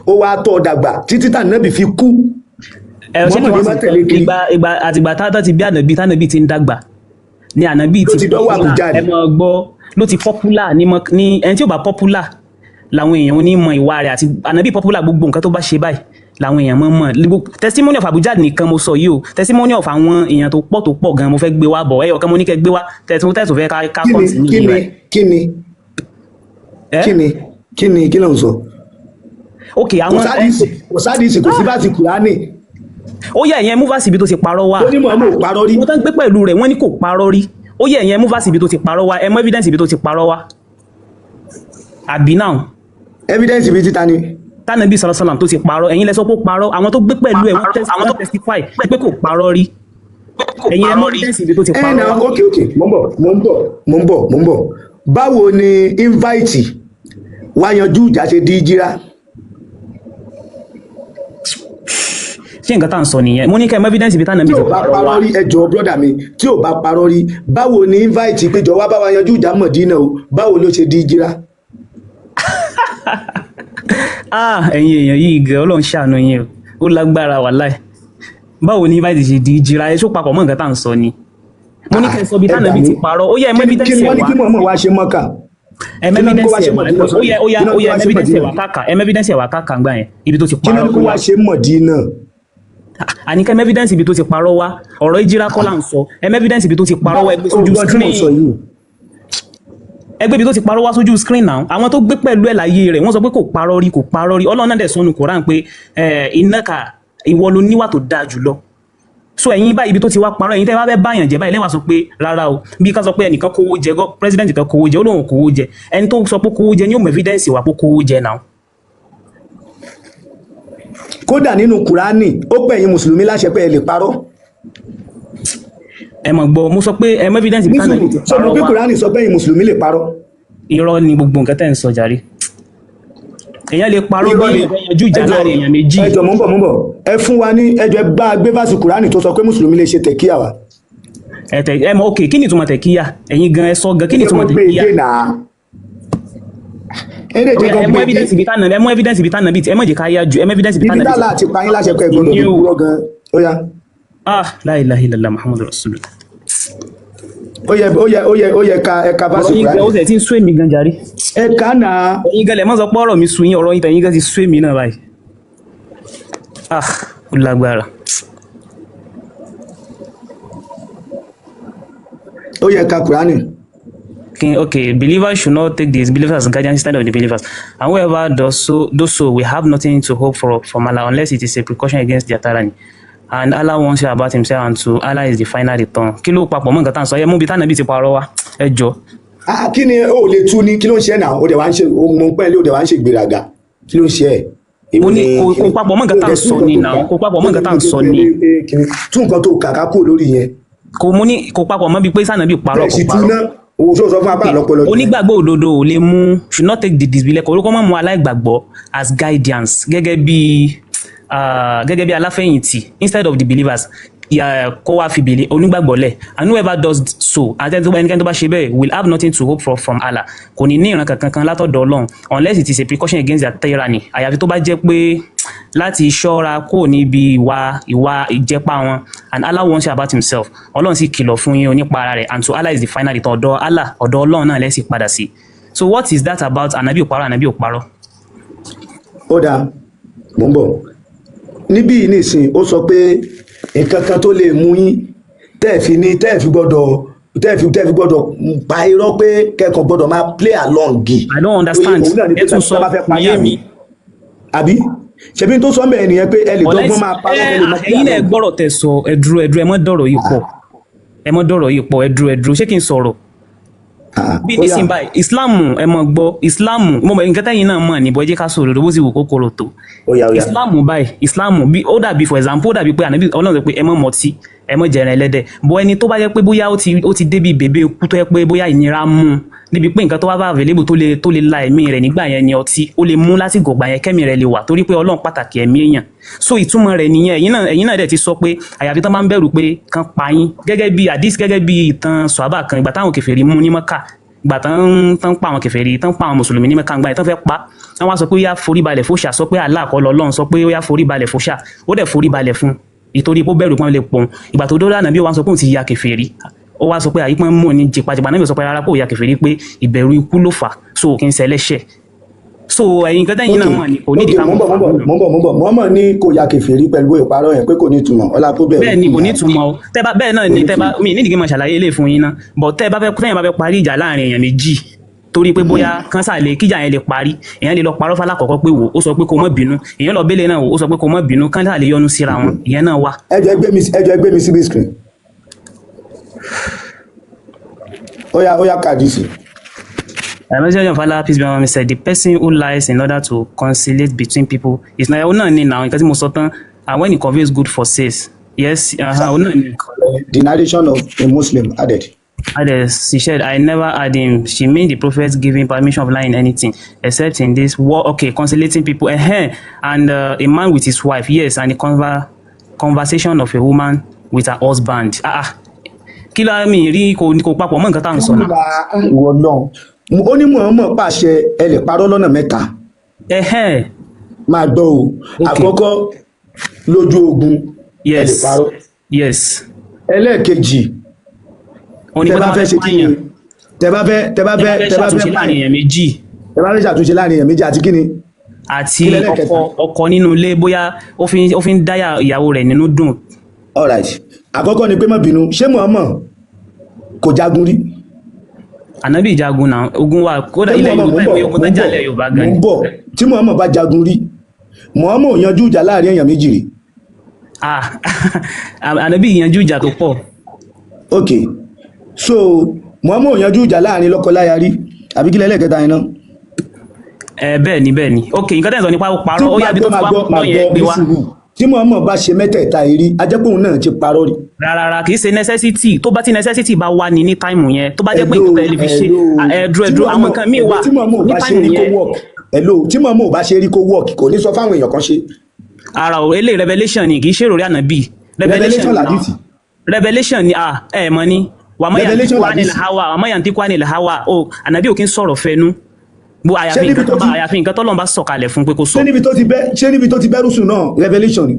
ó wá tọ́ dàgbà títí tànábì fi kú. àtìgbà tá ti bí ànábì ti ń dàgbà ni ànábì ti dọ́wọ́ Abu Jahl. ẹ mọ̀ gbọ́ ló ti popular ní ẹni tí ò bá popular làwọn èèyàn ní mọ ìwà rẹ̀ àti ànábì popular gbogbo nǹkan tó bá ṣe báyìí làwọn èèyàn mọ̀ testimony of Abu Jahl nìkan mo sọ yìí o testimony of àwọn èèyàn tó pọ̀ gan mo fẹ́ gbé wá bọ̀ ẹyọ kan mo ní kẹ́ gbé wá tẹ̀sùn fẹ́ ká continue yìí rẹ̀. kí ló ń sọ. ok àwọn kò sádìsì kò sí bá ti Kùránì. ó yẹ ìyẹn mú fásitì ibi tó ti parọ́ wá. ó ní mọ̀ parọ́ rí. wọ́n tán gbé pẹ̀lú rẹ̀ wọ́n ní kò parọ́ rí. ó yẹ ìyẹn mú fásitì ibi tó ti parọ́ wá ẹ mú evidence ibi tó ti parọ́ wá. àbí náà. evidence ibi títa ni. tánàbí sọlọsọlọ tó ti parọ́ ẹ̀yin lẹ sọ pé ó parọ́ àwọn tó gbé pẹ̀lú ẹ̀ wọ́n testify pé kò parọ́ rí. ẹ̀yin ẹ mú evidence ibi tó ti parọ́ wá. ok mo ń bọ̀ báwo ni invite wá yanjú ìjà ṣe di jíra. ṣé nǹkan tá à ń sọ nìyẹn mo ní kẹ́ ẹ mú evidence ibi tánàbí ti parọ́ wá. rí ẹjọ́ brọ́dà mi tí ò bá parọ́ rí báwo ni invite péjọ wá bá wa yanjú ìjà Mọ̀dínà o báwo ló ṣe di jíra. ẹ̀yin èèyàn yìí gẹ̀ Ọlọ́run ṣàánú yín ó lágbára wàláì báwo ni invite ṣe di jíra ẹ ṣó papọ̀ mọ́ nǹkan tá à ń sọ ni mo ní kẹ́ ẹ sọ bí tánàbí ti parọ́ ó yẹ evidence ẹ̀ wá. kí wọ́n ní kí mọ̀ wá ṣe mọ́kà. evidence ẹ̀ wá kàkà gbà yẹn ibi tó ti parọ́. kí wọ́n wá ṣe Mọ̀dínà. àníkẹ́ evidence ibi tó ti parọ́ wá ọ̀rọ̀ ìjírá kọ́ là ń sọ evidence ibi tó ti parọ́ wá ẹgbẹ́ sójú screen ẹgbẹ́ ibi tó ti parọ́ wá sójú screen náà àwọn tó gbé pẹ̀lú ẹ̀ láyé rẹ̀ wọ́n sọ pé kò parọ́ rí Ọlọ́run náà dẹ̀ sọ́nu Quran pé innaka ìwọ ló níwà tó dáa jùlọ so ẹ̀yin báyìí ibi tó ti wá parọ́ ẹ̀yin tẹ́ bá fẹ́ báyàn jẹ́ báyìí lẹ́wà sọ pé rárá o bí ká sọ pé ẹnìkan kówó jẹ president kan kówó jẹ ó lóun kówó jẹ ẹni tó sọ pé kówó jẹ ní òmò evidence wà pé kówó jẹ náà. kódà nínú Kùránì ó pè yín mùsùlùmí láṣẹ pé ẹ lè parọ́. ẹ mọ̀ gbọ́ mo sọ pé evidence bí kánà lè ti parọ́ wá. sọ pé Kùránì sọ pé yín mùsùlùmí lè parọ́. irọ́ ni gbogbo nǹkan tẹ́ ń sọ jàre èèyàn lè parọ́ bí ẹ̀yànjú ìjà láàrin èèyàn méjì. ẹjọ mò ń bọ̀ ẹ fún wa ní ẹjọ bá gbé fásitì Kùránì tó sọ pé mùsùlùmí lè ṣe tẹ̀kíyà wa. ẹ mọ̀ ok kí ni ìtumọ̀ tẹ̀kíyà ẹ̀yin gan ẹ sọ gan kí ni ìtumọ̀ tẹ̀kíyà. ẹ mú evidence ibi tánà bí ẹ mọ̀ jẹ́ ká yá ju ẹ mú evidence ibi tánà bí. ibi tálà àti payín láṣẹ pé gbọ́dọ̀ ní kúrò gan ó yá. la ilaha illallah muhammadu rasulullah. ó yẹ ká bá sùn Kùránì. ó sì ti ń sún èmi gan jàre. ẹ ká náà. ẹ̀yin gan lẹ̀ mọ́ sọ pé ọ̀rọ̀ mi sún yín ọ̀rọ̀ yín tẹ̀yin gan ti sún èmi náà báyìí. ó lágbára. ó yẹ ká Kùránì. Okay, believers should not take the disbelievers as guardians instead of the believers. And whoever does so, we have nothing to hope from Allah unless it is a precaution against their tyranny. And Allah wants you about himself, and to Allah is the final return. Kí ló papọ̀ mọ́ nǹkan tá à ń sọ yẹ mú bí tánàbí ti parọ́ wá ẹ jọ. Kí ni ó lè tú ní kí ló ń ṣe ẹ̀ náà ó dẹ̀ wá ń ṣe ohun pẹ́ẹ́lí ó dẹ̀ wá ń ṣe ìgbéraga kí ló ń ṣe ẹ̀. Mo ní kò papọ̀ mọ́ nǹkan tá à ń sọ ni náà kò papọ̀ mọ́ nǹkan tá à ń sọ ni. Tún nǹkan tó kàkà kúrò lórí yẹn. Kò papọ̀ mọ́ bíi pé sànàbí parọ́ kò parọ́. Owó sọ fún apá àlọ́pọ̀lọ́. Onígbàgbọ́ òdodo ò lè mú should not take the disbelief orúkọ mọ́ mú aláìgbàgbọ́ as guidance gẹ́gẹ́ bí aláfẹ̀yìntì instead of the believers kó wá fi bèlè onígbàgbọ́ lẹ̀ and whoever does so ẹnikẹ́ni tó bá ṣe bẹ́ẹ̀ will have nothing to hope for from Allah kò ní ìran kankan látọ̀dọ̀ Ọlọ́run unless it is a precaution against their tyranny àyàfi tó bá jẹ́ pé láti ṣọ́ra kó níbi ìwà ìjẹpá wọn and Allah wants you about himself Ọlọ́run sì kìlọ̀ fún yín onípa ara rẹ̀ and so Allah is the final return ọ̀dọ̀ Allah ọ̀dọ̀ Ọlọ́run náà lẹ́sìn padà sí so what is that about ànábì ò parọ́. ó dáa mò ń bọ̀ níbí nísìn ó sọ pé nǹkan kan tó lè mú yín tẹ́ẹ̀fì gbọ́dọ̀ pa irọ́ pé kẹ́kọ̀ọ́ gbọ́dọ̀ máa play along. I don't understand ẹ tún sọ yé mi. àbí ṣebí tó sọ mẹ́rin nìyẹn pé ẹ lè dọ́gbọ́n máa pa ẹ̀yin náà gbọ́rọ̀ tẹ̀ sọ ẹ̀dúró ẹ mọ́ dọ̀rọ̀ yìí pọ̀ ẹ̀dúró ṣé kí n sọ̀rọ̀ bí nísìnyí báyìí ìsìláàmù ẹ mọ̀ gbọ́ ìsìláàmù mo mọ̀ nǹkan tẹ́yìn náà mọ̀ níbo ẹ jẹ́ ká sọ̀rọ̀ lọ́wọ́ sí wò kókòrò tó ìsìláàmù bí ó dàbí for example ó dàbí pé ànábì Ọlọ́run sọ pé ẹ mọ̀ mọtí ẹ mọ̀ jẹran ẹlẹ́dẹ̀ bọ́ ẹni tó bá jẹ́ pé bóyá ó ti débi bèbè kú tó yẹ pé bóyá ìnira mú níbi pé nǹkan tó wá bá available tó lè la ẹ̀mí rẹ̀ nígbà yẹn ni ọtí ó lè mú láti gògbà yẹn kẹ́mi rẹ̀ lè wà torí pé Ọlọ́run pàtàkì ẹ̀mí èèyàn so ìtumọ̀ rẹ̀ nìyẹn ẹ̀yin náà dẹ̀ ti sọ pé àyàfi tán bá ń bẹ̀rù pé kan pa yín gẹ́gẹ́ bí àdís gẹ́gẹ́ bí ìtàn sọ̀hábà kan ìgbà táwọn kèfèrí mú ní Mọ́kà ìgbà tán pa àwọn kèfèrí tán pa àwọn mùsùlùmí ní Mẹ́kà ìgbà tán fẹ́ pa wọ́n wá sọ pé ó yá forí balẹ̀ fóṣà sọ pé Allah kọ́ lọ́lọ́run sọ pé ó yá forí balẹ̀ fóṣà ó dẹ̀ forí balẹ̀ fún ìtorí pé ó bẹ̀rù pọ́n lè pọ̀n ìgbà tó dọ́là nàbí ó wá sọ pé òun ti ya kèfèrí ó wá sọ pé àyípọ́n mọ̀ ní jìpàjìpà náà sọ pé rárá pé ó ya kèfèrí pé ìbẹ̀rù ikú ló fà so kì í ṣẹlẹ́ṣẹ̀ so ẹ̀yin nǹkan tẹ́yìn náà mọ̀ ní kò ní ìdíkà mọ̀ mọ̀ ní kò ya kèfèrí pẹ̀lú ìparọ́ yẹn pé kò ní ìtumọ̀ ọlá tó bẹ̀rù. bẹ́ẹ̀ ni kò ní ìtumọ̀ o bẹ́ẹ̀ náà ni mi ní ìdíkà máa ṣàlàyé ilé fún yín náà but tẹ́yìn bá fẹ́ parí ìjà láàrin èèyàn méjì torí pé bóyá kánsà lè kíjà yẹn lè parí èèyàn lè lọ parọ́ fálákọ̀ọ́kọ́ pé wò ó sọ pé kò mọ́ bínú èèyàn lọ bẹ́lẹ̀ náà wò ó sọ pé kò mọ́ bínú kánsà lè yọnu síra wọn ìyẹn náà wà. ẹjọ ẹgbẹ́ mi síbi screen ó yá kàdísì. The message of Allah peace be upon him said the person who lies in order to conciliate between people is not ọ̀nà ni now nǹkan tí mo sọ tán and when he conveys good for sales yes ọ̀nà ni. The narration of a Muslim added. She said, I never had him. She mean the prophet giving permission of lying anything except in this war. Okay, conciliating people. And a man with his wife. Yes, and the conversation of a woman with her husband. Kí ló mi rí kò papọ̀ mọ́ nǹkan tá à ń sọ náà. Ìwọ náà ó ní Muhammad pàṣẹ ẹ lè parọ́ lọ́nà mẹ́ta. Máa gbọ́ o àkọ́kọ́ lójú ogun ẹ lè parọ́. Yes. Ẹlẹ́ẹ̀kejì tẹ́ bá fẹ́ ṣe kí ni tẹ́ bá fẹ́ ṣàtúnṣe láàrin èèyàn méjì àti kí ni àti ọkọ nínú ilé bóyá ó fi ń dáyà ìyàwó rẹ̀ nínú dùn. all right àkọ́kọ́ ni pé má bínú ṣé Muhammad kò jagun rí. Ànábì jagun náà ogun wa kódà ilẹ̀ Yorùbá ìwé ogun tó jálẹ̀ Yorùbá gan ni. bọ̀ tí Muhammad bá jagun rí Muhammad ò yanjú ìjà láàrin èèyàn méjì rí. Ànábì yanjú ìjà tó pọ̀. ok so Muhammad ò yanjú ìjà láàrin lọ́kọláya rí àbí kílẹ̀ lẹ́ẹ̀kẹta yẹn náà. bẹ́ẹ̀ ni ok nǹkan tẹ́ ń sọ nípa ó parọ́ ó yàbí tó fún wa mọ́ yẹn gbé wa. tí Muhammad bá ṣe mẹ́tẹ̀ẹ̀ta èrí ajẹ́pọ̀hún náà ti parọ́ rí. rárá kì í ṣe necessity tó bá ti necessity bá wà ní táìmù yẹn tó bá jẹ́ pé nǹkan tẹ́lẹ̀ fi ṣe ẹ̀dùn àwọn kan míì wà ní táìmù yẹn. tí Muhammad ò bá ṣe rí kó work kò ní sọ fáwọn èèyàn kan ṣe. ara ò eléyìí revelation ni kì í ṣe èrò rí Ànábì. revelation ni ẹ mọ ni wàmọ́yà tí kò ní hawa o Ànábì ò kí ń sọ̀rọ̀ fẹnu bó àyàfi nǹkan tọ́lọ́run bá sọ̀kalẹ̀ fún pé kó sọ. ṣé níbi tó ti bẹ́rù sùn náà revelation ni.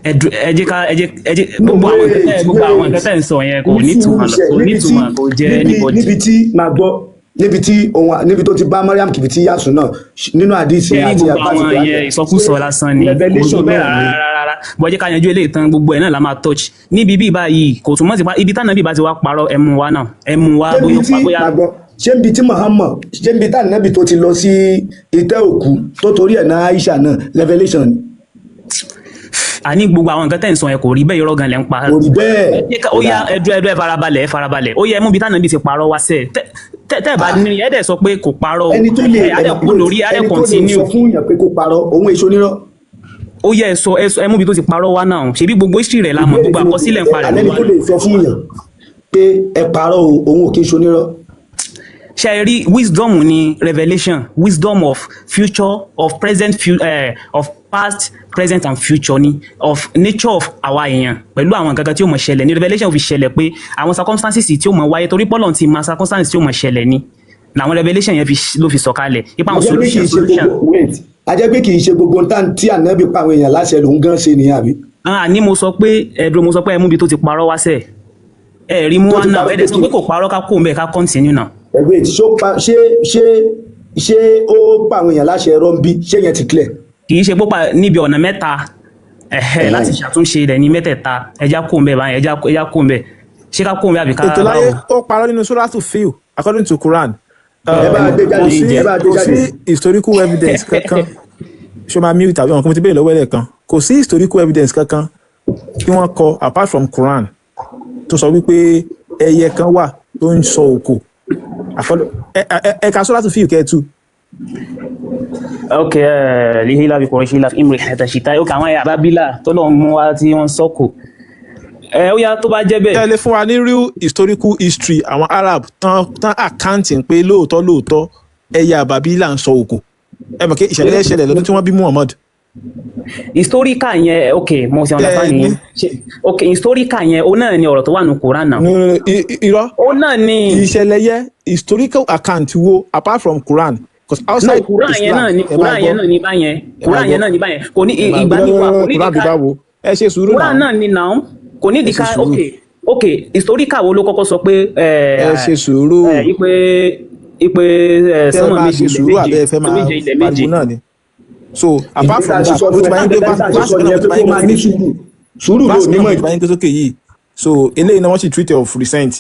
ẹ jẹ́ gbogbo àwọn nǹkan tẹ́ ń sọ yẹn kò nítumọ̀ kò jẹ́ anybody. níbi tó ti bá Mariam kìbìtì yasùn náà nínú àdìsí àti àbáṣe yẹn ìsọkúsọ lásán ni rárá bọ́ jẹ́ ká yanjú eléyìí tán gbogbo ẹ̀ náà la máa touch níbi bí báyìí kò túmọ̀ sí ibi táwọn náà bí bá ti wá parọ́ ẹmu wa náà ẹmu wa bóyá ṣé ń bi tí Muhammad ṣé ń bi tá nàbì tó ti lọ sí ìtẹ́ òkú tó torí ẹ̀ náà Aisha náà revelation ni. àní gbogbo àwọn nǹkan tẹ̀ ń sọ yẹn kò rí bẹ́ẹ̀ irọ́ gan lẹ́ ń pa. kò rí bẹ́ẹ̀. ó yá ẹdú ẹ farabalẹ̀ ó yẹ mú bi tá nàbì ti parọ́ wá sẹ́ẹ̀ tẹ́ bá ní ẹ̀dẹ̀ sọ pé kò parọ́ ẹni tó lè continue sọ fún yàn pé kò parọ́ òun èso nírọ́. ó yẹ ẹ mú bi tó ti parọ́ wá náà ṣebí gbogbo history rẹ̀ la mọ̀ gbogbo àkọsílẹ̀ ń parẹ́. ẹni tó lè sọ fún yàn pé ẹ parọ́ òun ò kí ń ṣonírọ́. ṣe rí wisdom ni revelation wisdom of future of present of past present and future ni of nature of àwa èèyàn pẹ̀lú àwọn nǹkan kan tí ó mọ̀ ṣẹlẹ̀ ní revelation fi ṣẹlẹ̀ pé àwọn circumstances tí ó mọ̀ wáyé torí pọ́lọ̀ ti ma circumstances tí ó mọ̀ ṣẹlẹ̀ ni làwọn revelation yẹn ló fi sọ̀kalẹ̀ ipa àwọn solution. a jẹ́ pé kì í ṣe gbogbo nǹkan tí ànábì pa àwọn èèyàn láṣẹ lòun gan ṣe nìyẹn àbí. ní mo sọ pé ẹ mú bi tó ti parọ́ wá sẹ́ẹ̀ ẹ rí mú wá náà ẹ dẹ̀ sọ pé kò parọ́ ká kó ń bẹ̀ ká continue náà. ẹgbẹ́ ṣé ó pa àwọn èèyàn láṣẹ ẹ̀rọ ń bí ṣé yẹn ti clear. kì í ṣe pópa níbi ọ̀nà mẹ́ta láti ṣàtúnṣe rẹ̀ ní mẹ́tẹ̀ẹ̀ta ẹja kó ń bẹ̀ báyìí ẹja kó ń bẹ̀ ṣé ká kó ń bẹ̀ àbí ká. ètò láyé ó parọ́ nínú Suratu Fil according to Quran. kò sí historical evidence kankan ṣé o máa mute tàbí ọ̀nà kan mo ti béèrè lọ́wọ́ ẹ̀ kan kò sí historical evidence kankan tí wọ́n kọ apart from Quran tó sọ wípé ẹyẹ kan wà tó ń sọ òkò ẹ̀ka Suratu Fil kẹ́ẹ̀tù. ok lihila bí kọ̀rọ̀ ṣílá imri ẹ̀tàṣítà ok àwọn ẹ̀yà bábílà tó lọ mú wá tí wọ́n sọ́kò ó yá tó bá jẹ́ bẹ́ẹ̀. tẹ́lẹ̀ fún wa ní real historical history àwọn Arab tán accounting pé lóòótọ́ ẹ̀yà bábílà ń sọ òkò ẹ mọ̀ kí ìṣẹ̀lẹ̀ ìṣẹ̀lẹ̀ lọ́dún tí wọ́n bí Muhammad. historical yẹn ok mo ṣe understand ni ok historical yẹn ó náà ni ọ̀rọ̀ tó wà ní Quran náà. irọ́ ó náà ni ìṣẹ̀lẹ̀ yẹ historical account wo apart from Quran because outside Quran yẹn náà ni Quran yẹn náà ni báyẹn kò ní ìgbà nípa kò ní ìdíkà ẹ ṣe sùúrù náà Quran náà ni náà kò ní ìdíkà ok historical wo ló kọ́kọ́ sọ pé ẹ ṣe sùúrù ipe sọmọ méje ilẹ̀ méje so apart from that ó ti bá yín gbé sùúrù ló ní mọ̀ ìbáyín gbé sókè yìí so eléyìí náà wọ́n sì treat of recent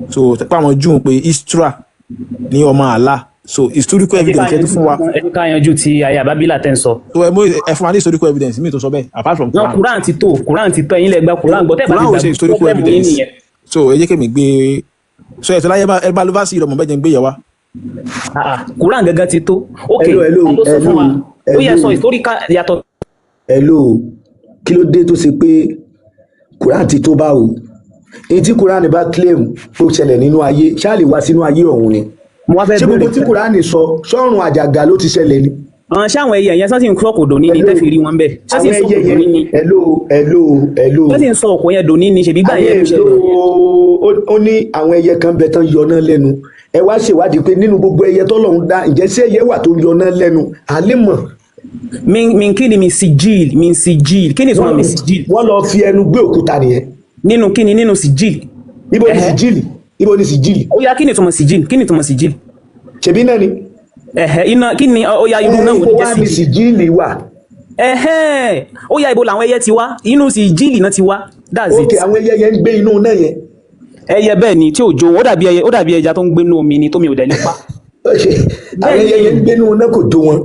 so tẹ́pẹ́ àwọn Júù pé Istra ní ọmọ àlá so historical evidence ẹni fún wa. ẹni ká yanjú ti ayé àbábílà tẹ́ ń sọ. so ẹ fún wa ní historical evidence mi tó sọ bẹ́ẹ̀ apart from Quran. no Quran ti tó ẹ̀yin lẹ gba Quran gbọ́ tẹ́ bá ti gba historical evidence so ẹ jẹ́ kí mi gbé so ẹ̀tọ́ láyé ẹ bá ló bá sí ìrọ̀mọ̀ bẹ́ẹ̀ jẹ́ ń gbé yẹ wa. Quran gẹ́gẹ́ ti tó ok ó yẹ sọ historical yàtọ̀. hello kí ló dé tó ṣe pé Quran ti tó báwo èyí tí Quran bá claim ó ṣẹlẹ̀ nínú ayé ṣáà lè wá sínú ayé ọ̀hún ni ṣé gbogbo tí Quran sọ sọ́run àjàgà ló ti ṣẹlẹ̀ ni. ṣé àwọn ẹyẹ yẹn sọ́sìn kúrọ́kù dòní ni tẹ́ fi rí wọn bẹ́ẹ̀ àwọn ẹyẹ yẹn hello sọ́sìn sọ ọ̀pọ̀ yẹn dòní ni ṣèbí gbà yẹn ló ṣẹlẹ̀. ó ní àwọn ẹyẹ kan bẹ tán yọ náà lẹ́nu ẹ wá ṣèwádìí pé nínú gbogbo ẹyẹ tọ́lọ́run dá ǹjẹ́ sí ẹyẹ wà tó yọ náà lẹ́nu àlè mọ̀. min kí ni min sigil kí ni ìtumọ̀ min sigil. wọ́n lọ fi ẹnu gbé òkúta nìyẹn. nínú kí ni nínú sigil. ibo ni sigil. ó yá kí ni ìtumọ̀ sigil kí ni ìtumọ̀ sigil. ṣebí náà ni. iná kí ni ó ya irú náà wò ní wá ní jẹ́ sì jíìlì wà. ó ya ibo làwọn ẹyẹ ti wá inú sì jíìlì náà ti wá that's ok it. àwọn ẹyẹ yẹn ń gbé inú náà yẹn. ẹyẹ bẹ́ẹ̀ ni tí ò jó ó dàbí ẹja tó ń gbé inú omi ni tómi ò dẹ̀ nípa. àwọn ẹyẹ yẹn ń gbé inú náà kò tó wọn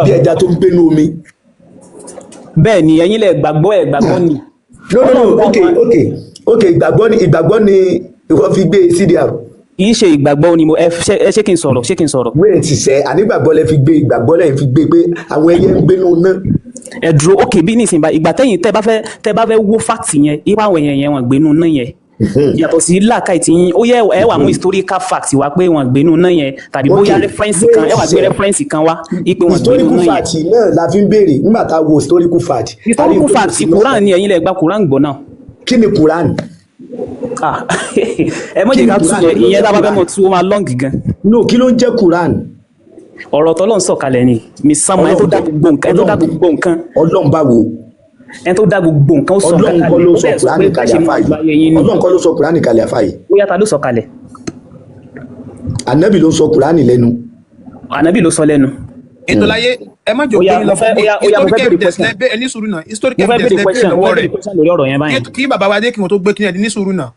bí ẹja tó ń gbé inú omi. bẹ́ẹ̀ ni ẹ̀yin lẹ gbàgbọ́ ni. no ok ìgbàgbọ́ ni wọ́n fi gbé CDR. kì í ṣe ìgbàgbọ́ ni mo ṣé kí n sọ̀rọ̀. wéè ti sẹ́ ànígbàgbọ́ lẹ fi gbé ìgbàgbọ́ lẹ́yìn fi gbé pé àwọn ẹyẹ ń gbé inú náà. ẹ dúró ok bí nísìnyí báyìí ìgbà tẹ́yìn tẹ́ bá fẹ́ wo fact yẹn ipa àwọn èèyàn yẹn wọ́n gbénú náà yẹn yàtọ̀ sí làákàyè tí yín ó yẹ ẹ wà mú historical fact wá pé wọ́n gbénú náà yẹn tàbí bóyá reference kan ẹ wà gbé reference kan wá ipe wọ́n gbénú náà yẹn. historical fact náà la fi ń béèrè nígbà tá a wo historical fact. historical fact Quran ni ẹ̀yin lẹ gba Quran gbọ́ náà. kí ni Quran. ẹ mọ̀ jẹ́ ká tún yẹ ìyẹn tá a bá fẹ́ mọ̀ tún ó máa long gan. no kí ló ń jẹ́ Quran. ọ̀rọ̀ tọ́lọ́run sọ̀kalẹ̀ ni mísàmù ẹ tó dá gbogbo nǹkan. Ọlọ́run bá wo. ẹ tó dá gbogbo nǹkan ó sọ̀kalẹ̀. Ọlọ́run kọ́ ló sọ Quran kalẹ̀ àfàyè. Ọlọ́run kọ́ ló sọ Quran kalẹ̀ àfàyè. bóyá ta ló sọ̀kalẹ̀. Ànábì ló sọ Quran lẹ́nu. Ànábì ló sọ lẹ́nu. ètò láyé ẹ má jòkó yín lọ fún mi historic evidence lẹbẹ ẹ ní sùúrù náà historic evidence lẹbẹ lọ́wọ́ rẹ̀ kí bàbá wa dé kí wọn tó gbé kí ní sùúrù náà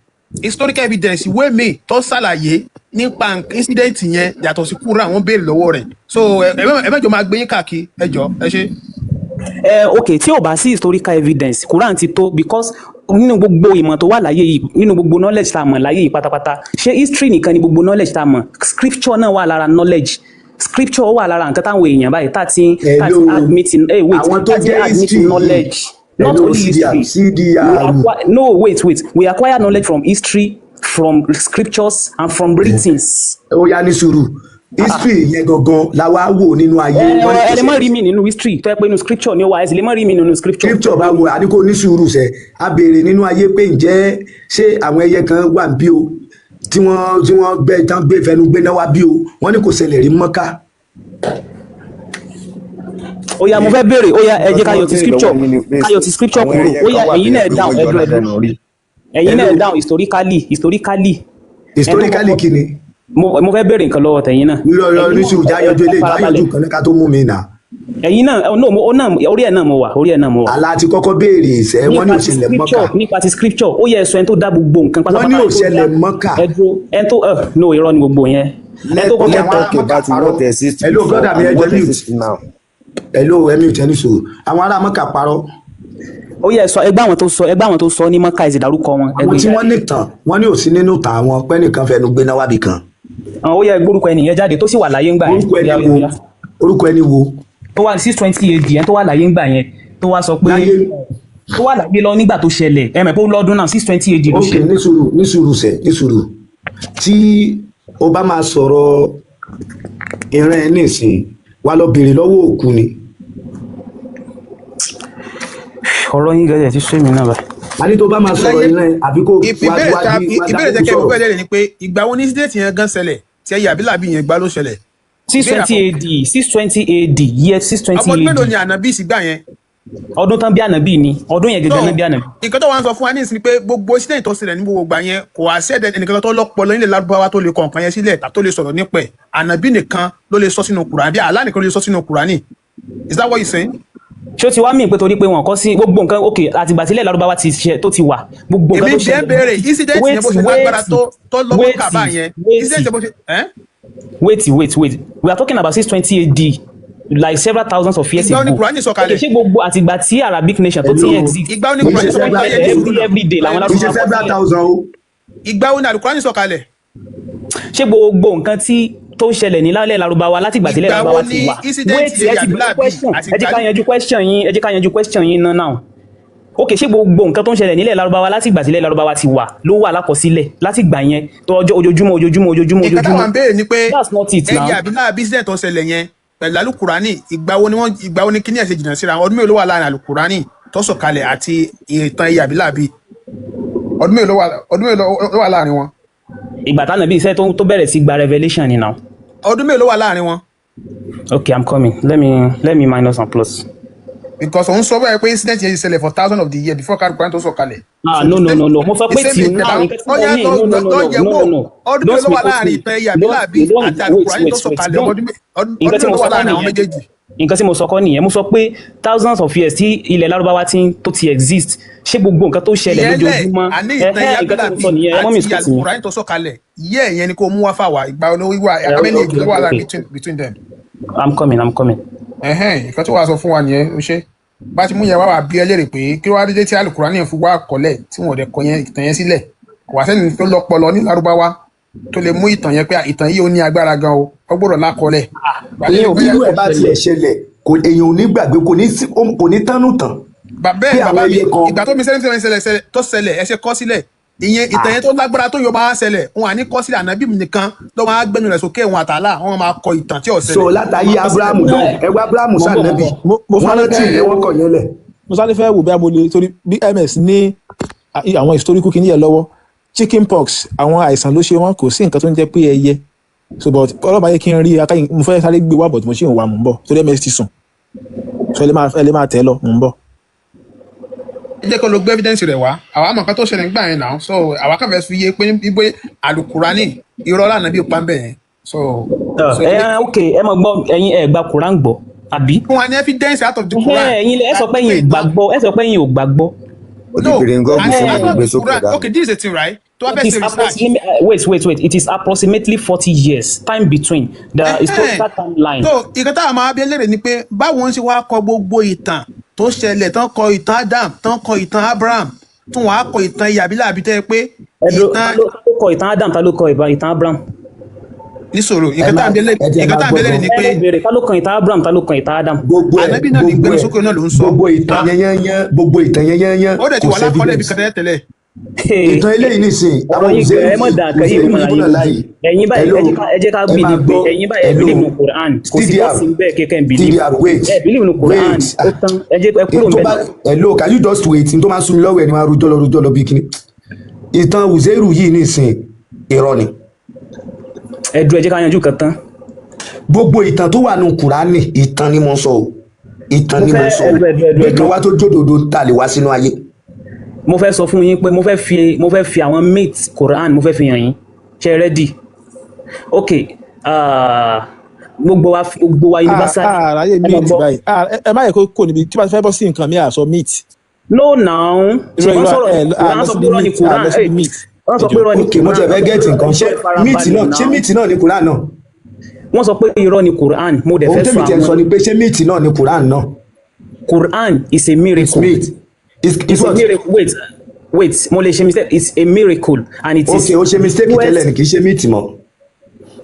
historic evidence ìwé mi tó ṣàlàyé nípa incident yẹn yàtọ̀ sí Quran wọ́n béèrè lọ́wọ́ rẹ̀ so ẹ mẹ́jọ máa gbé yín káàkiri ẹ jọ ẹ ṣe. ok tí ò bá sí historical evidence Quran ti tó because nínú gbogbo ìmọ̀ tó wà láyé yìí nínú gbogbo knowledge tá a mọ̀ láyé yìí pátápátá ṣé history nìkan ni gbogbo knowledge tá a mọ̀ scripture náà wà lára knowledge scripture wà lára nǹkan táwọn èèyàn báyìí tá ti admitting knowledge. Not only history. We acquire knowledge from history, from scriptures, and from writings. Ó yá ní sùúrù. History yẹn gangan la wá wò nínú ayé. Ẹ lè má rí mi nínú history tó yẹ pé nínú scripture ni ó wà ẹ sì lè má rí mi nínú scripture. Scripture bá wo àdínkù ní sùúrù sẹ a béèrè nínú ayé pé ǹjẹ́ ṣé àwọn ẹyẹ kan wà bí o tí wọ́n gbé tán gbé fẹnu gbé náà wá bí o wọ́n ní kò ṣẹlẹ̀ rí Mọ́kà. Ó yá mo fẹ́ béèrè ó yá ẹ jẹ́ ká yọ ti scripture kúrò ó yá ẹ̀yin náà down ẹ̀yin náà down historically kí ni. mo fẹ́ béèrè nǹkan lọ́wọ́ tẹ̀yin náà. ní sùúrù jáyọjú ilé ìjáyọjú kan ká tó mú mi nà. ẹ̀yin náà orí ẹ̀ náà mo wà. àlá ti kọ́kọ́ béèrè ìṣẹ́ wọ́n ní òṣèlè Mọ́kà. nípa ti scripture ó yẹ ẹ̀sọ́ ẹni tó dá gbogbo nǹkan pátápátá. wọ́n ní òṣèlè Mọ́kà. ẹni tó no irọ́ ni gbogbo yẹn. hello brother mi ẹjọ mute hello ẹmi ìtẹ́ni sòrò àwọn ará Mọ́kà parọ́. ó yẹ ẹ̀sọ́ ẹgbẹ́ àwọn tó sọ ní Mọ́kà ẹ̀sì dárúkọ wọn. àwọn tí wọ́n nìtàn wọ́n ní òsín nínú tàn àwọn pẹ́nìkan fẹnu gbé náà wábì kan. ó yẹ gbórúkọ ẹnìyẹn jáde tó sì wà láyé ńgbà yẹn. orúkọ ẹni wo. tó wà 620 AD yẹn tó wà láyé ńgbà yẹn tó wá sọ pé tó wà láyé lọ nígbà tó ṣẹlẹ̀ ẹ̀mẹ̀ pé ó lọ́dún náà 620 AD ló ṣe. ok ní sùúrù tí o bá máa sọ̀rọ̀ ìran ẹ̀ nísìn wà lọ bèrè lọ́wọ́ òkú ni. ọ̀rọ̀ yín gẹ́gẹ́ ti ṣé mi náà báyìí. a ní tó bá máa sọ̀rọ̀ ìran ẹ̀ àbí kó ìbéèrè tẹ́kẹ́ gbogbo ẹ̀dẹ̀ ni pé ìgbà wo ní sídẹ̀tì yẹn gan ṣẹlẹ̀ tí ẹ̀yà àbílàbí yẹn gbá ló ṣẹlẹ̀. 620 AD year 620 AD. ọmọ mélòó ni ànábì sì gbà yẹn. ọdún tán bí ànábì ni ọdún yẹn gẹ́gẹ́ náà bí ànábì. nǹkan tó wà ń sọ fún wa ní ìsinmi pé gbogbo sídẹ̀tì tó ṣẹlẹ̀ ní gbogbo gbà yẹn kò wá ṣẹ̀dẹ̀ ẹnìkan tó lọ́pọlọ nílẹ̀ lárúbáwá tó lè kọ nǹkan yẹn sílẹ̀ tó lè sọ̀rọ̀ nípa ẹ̀ ànábì nìkan ló lè sọ sínú Kùránì bí Allah nìkan ló lè sọ sínú Kùránì. Is that what you saying? ṣé o ti wá mí pé torí pé wọn kọ́ sí gbogbo nǹkan ok àtìgbà tílẹ̀ lárúbáwá ti ṣe tó ti wà gbogbo nǹkan tó ṣe. èmi bẹ́ẹ̀ béèrè incident yẹn bó ṣe lágbára tó lọ́wọ́ kàbá yẹn incident bó ṣe. wait we are talking about 620 AD like several thousands of years ago. ìgbà oní Kùránì sọ̀kalẹ̀. ṣé gbogbo àtìgbà tí Arabic nation tó ti exist. ìgbà oní Kùránì sọ̀kalẹ̀. every day làwọn lárúbáwá. ìgbà oní Kùránì sọ̀kalẹ̀. ṣé gbogbo nǹkan tí tó ń ṣẹlẹ̀ ní lálẹ́ lárúbáwá láti ìgbà tílẹ̀ lárúbáwá ti wà. wait ẹ jẹ́ ká yanjú question yín náà. ok ṣé gbogbo nǹkan tó ń ṣẹlẹ̀ nílẹ̀ lárúbáwá láti ìgbà tílẹ̀ lárúbáwá ti wà ló wà lákọsílẹ̀ láti ìgbà yẹn tó ọjọ́ ojoojúmọ́. ìgbà táwọn béèrè ni pé that's not it now. ẹ̀yà àbílà business tó ń ṣẹlẹ̀ yẹn pẹ̀lú Alukurani ìgbà wo ni kíní ẹ̀ ṣe jìnnà síra ọdún mélòó ló wà láàrin Alukurani tó sọ̀kalẹ̀ àti ìtàn ẹ̀yà àbílà bíi ọdún mélòó ló wà láàrin wọn. ìgbà táwọn ẹbí iṣẹ́ tó bẹ̀rẹ̀ sí gba revelation ni now. ọdún mélòó wà láàrin wọn. okay I'm coming let me minus and plus. because òun sọ bẹ́ẹ̀ pé incident yẹn ṣẹlẹ̀ for thousands of the year before Quran tó sọ̀kalẹ̀. No mo sọ pé tí náà nǹkan tí mo ní no ọdún tó wà láàrin ìtàn ẹ̀yà bíláàbí àti Quran tó sọ̀kalẹ̀ ọdún tó wà láàrin àwọn méjèèjì. Nǹkan tí mo sọ kọ́ nìyẹn, mo sọ pé thousands of years tí ilẹ̀ Lárúbáwá tó ti exist, ṣé gbogbo nǹkan tó ṣẹlẹ̀ lójoojúmọ́ nǹkan tí mo sọ nìyẹn, ẹmọ́ mi sọ sí. Quran tó sọ̀kalẹ̀ yẹ́ ẹ̀yẹn ni kò mú wá fáwa ìgbà olówó àkàbẹ́ni ìgbà wà láàrin between them. I'm coming. Nǹkan tí wàá sọ fún wa nìyẹn ó ṣe bá ti mú yẹn wá wà bí ẹ lérè pé kí wàá dédé tí Al-Qur'ani yẹn fún wa kọ́lẹ̀ tí wọn ò dẹ̀ kọ yẹn ìtàn yẹn sílẹ̀, kò wá sẹ́ni tó lọ́pọlọ ní Lárúbáwá tó lè mú ìtàn yẹn pé ìtàn yìí ó ní agbára gan o ó gbọ́dọ̀ lákọọ́lẹ̀. Irú ẹ̀ bá tilẹ̀ ṣẹlẹ̀ èèyàn ò ní gbàgbé kò ní tánú tán. Bẹ́ẹ̀ bàbá mi ìgbà tó mi ṣẹlẹ̀ tó ṣẹlẹ̀ ẹ ṣe kọ sílẹ̀ ìyẹn ìtàn yẹn tó lágbára tó yọ máa ṣẹlẹ̀ wọn à ní kọ sílẹ̀ ànábì nìkan ló máa gbẹnu rẹ̀ sókè wọn àtàlà wọn máa kọ ìtàn tí ò ṣẹlẹ̀. So látàyé Abrahamu náà ẹgbẹ́ Abrahamu sànàbì wọn rántí ilẹ̀ wọn kọ yẹn lẹ̀. mo sáré fẹ́ wò bí amòye torí bí ms ní àwọn historical kìíní yẹn lọ́wọ́ chicken pox àwọn àìsàn ló ṣe wọn kò sí nǹkan tó ń jẹ́ pé ẹyẹ so but ọlọ́mọ ayé kí n rí akáyìn mo fẹ́ sáré gbé wá but mo ṣì ń wà mò ń bọ̀ torí ms ti sùn so ẹ lè máa tẹ̀ lọ mò ń bọ̀. ẹ jẹ́ kó lo gbé evidence rẹ̀ wá àwa àmọ̀ kan tó ṣẹlẹ̀ nígbà yẹn náà so àwa kàn fẹ́ fi yé pé gbígbé Al-Qur'ani irọ́ lànà bí pa ń bẹ̀ yẹn so. ok ẹ mọ̀ gbọ́ ẹ̀yin ẹ̀ gba Quran gbọ́ àbí. fún wa ní evidence out of the Quran. ẹ̀yin ẹ sọ pé ẹ̀yin ò gbàgbọ́. No, okay, this is the thing, right? Wait. It is approximately 40 years time between the historical timeline. So, ìkẹta àmọ́ abẹ́lẹ́rẹ̀ ni pé báwo ń ṣe wá kọ gbogbo ìtàn tó ṣẹlẹ̀ tán kọ ìtàn Adam tán kọ ìtàn Abraham tún wàá kọ ìtàn ìyàbílẹ̀ àbítẹ́ pé ìtàn. ta ló kọ ìtàn Adam ta ló kọ ìtàn Abraham. Nísòro ìkẹta abẹ́lẹ́rẹ̀ ni pé. ta ló kọ ìtàn Abraham ta ló kọ ìtàn Adam. Ànábì náà ní gbẹ̀rù sókè náà ló ń sọ. gbogbo ìtàn yẹnyẹn ó dẹ̀ ti wà lákọọ́lẹ̀ bí kẹtẹ́ tẹ́lẹ̀. ìtàn eléyìí nìsín àwọn òṣèré ẹ mọ̀ dà kẹ́ yìí mọ̀ láyé ẹ̀yin báyìí ẹ jẹ́ ká bìlì pé ẹ̀yin báyìí ẹ bìlì mu Quran kò sí bọ́ọ̀sì bẹ́ẹ̀ kékeré bìlì ẹ bìlì mu Quran ó tán ẹ jẹ́ ẹ kúrò mẹ́ta. hello can you just wait n tó máa sún mi lọ́wọ́ ẹni máa rújọ́ lọ bí kíní ìtàn Uzairu yìí nìsín irọ́ ni. ẹ dúró ẹ jẹ́ ká yanjú kan tán. gbogbo ìtàn tó wà nù Kùránì ìtàn ni mo sọ o ìtàn ni mo sọ o ìtàn wa tó jódodo ta lè wá sínú ayé. mo fẹ́ sọ fún yín pé mo fẹ́ fi àwọn myths Quran mo fẹ́ fi hàn yín ṣe ready ok gbogbo wa universal. àráyé myth báyìí ẹ má yẹ kó níbi tí wọ́n fẹ́ bọ́ sí nǹkan mi àsọ myth. no now ṣe wọ́n sọ̀rọ̀ Quran sọ pé rọ ni Quran wọ́n sọ pé rọ ni Quran. mo jẹ fẹ́ gẹ́ẹ̀tì nǹkan ṣé myth náà ni Quran náà. wọ́n sọ pé irọ́ ni Quran mo dẹ̀ fẹ́ sọ àwọn. ohun tẹ́mi jẹ́ sọ ni pé ṣé myth náà ni Quran náà. Quran is a miracle. It's a miracle. Wait. Mo lè ṣe mistake. It's a miracle and it is. Okay, o ṣe mistake tẹ́lẹ̀ ni kì í ṣe myth mọ́.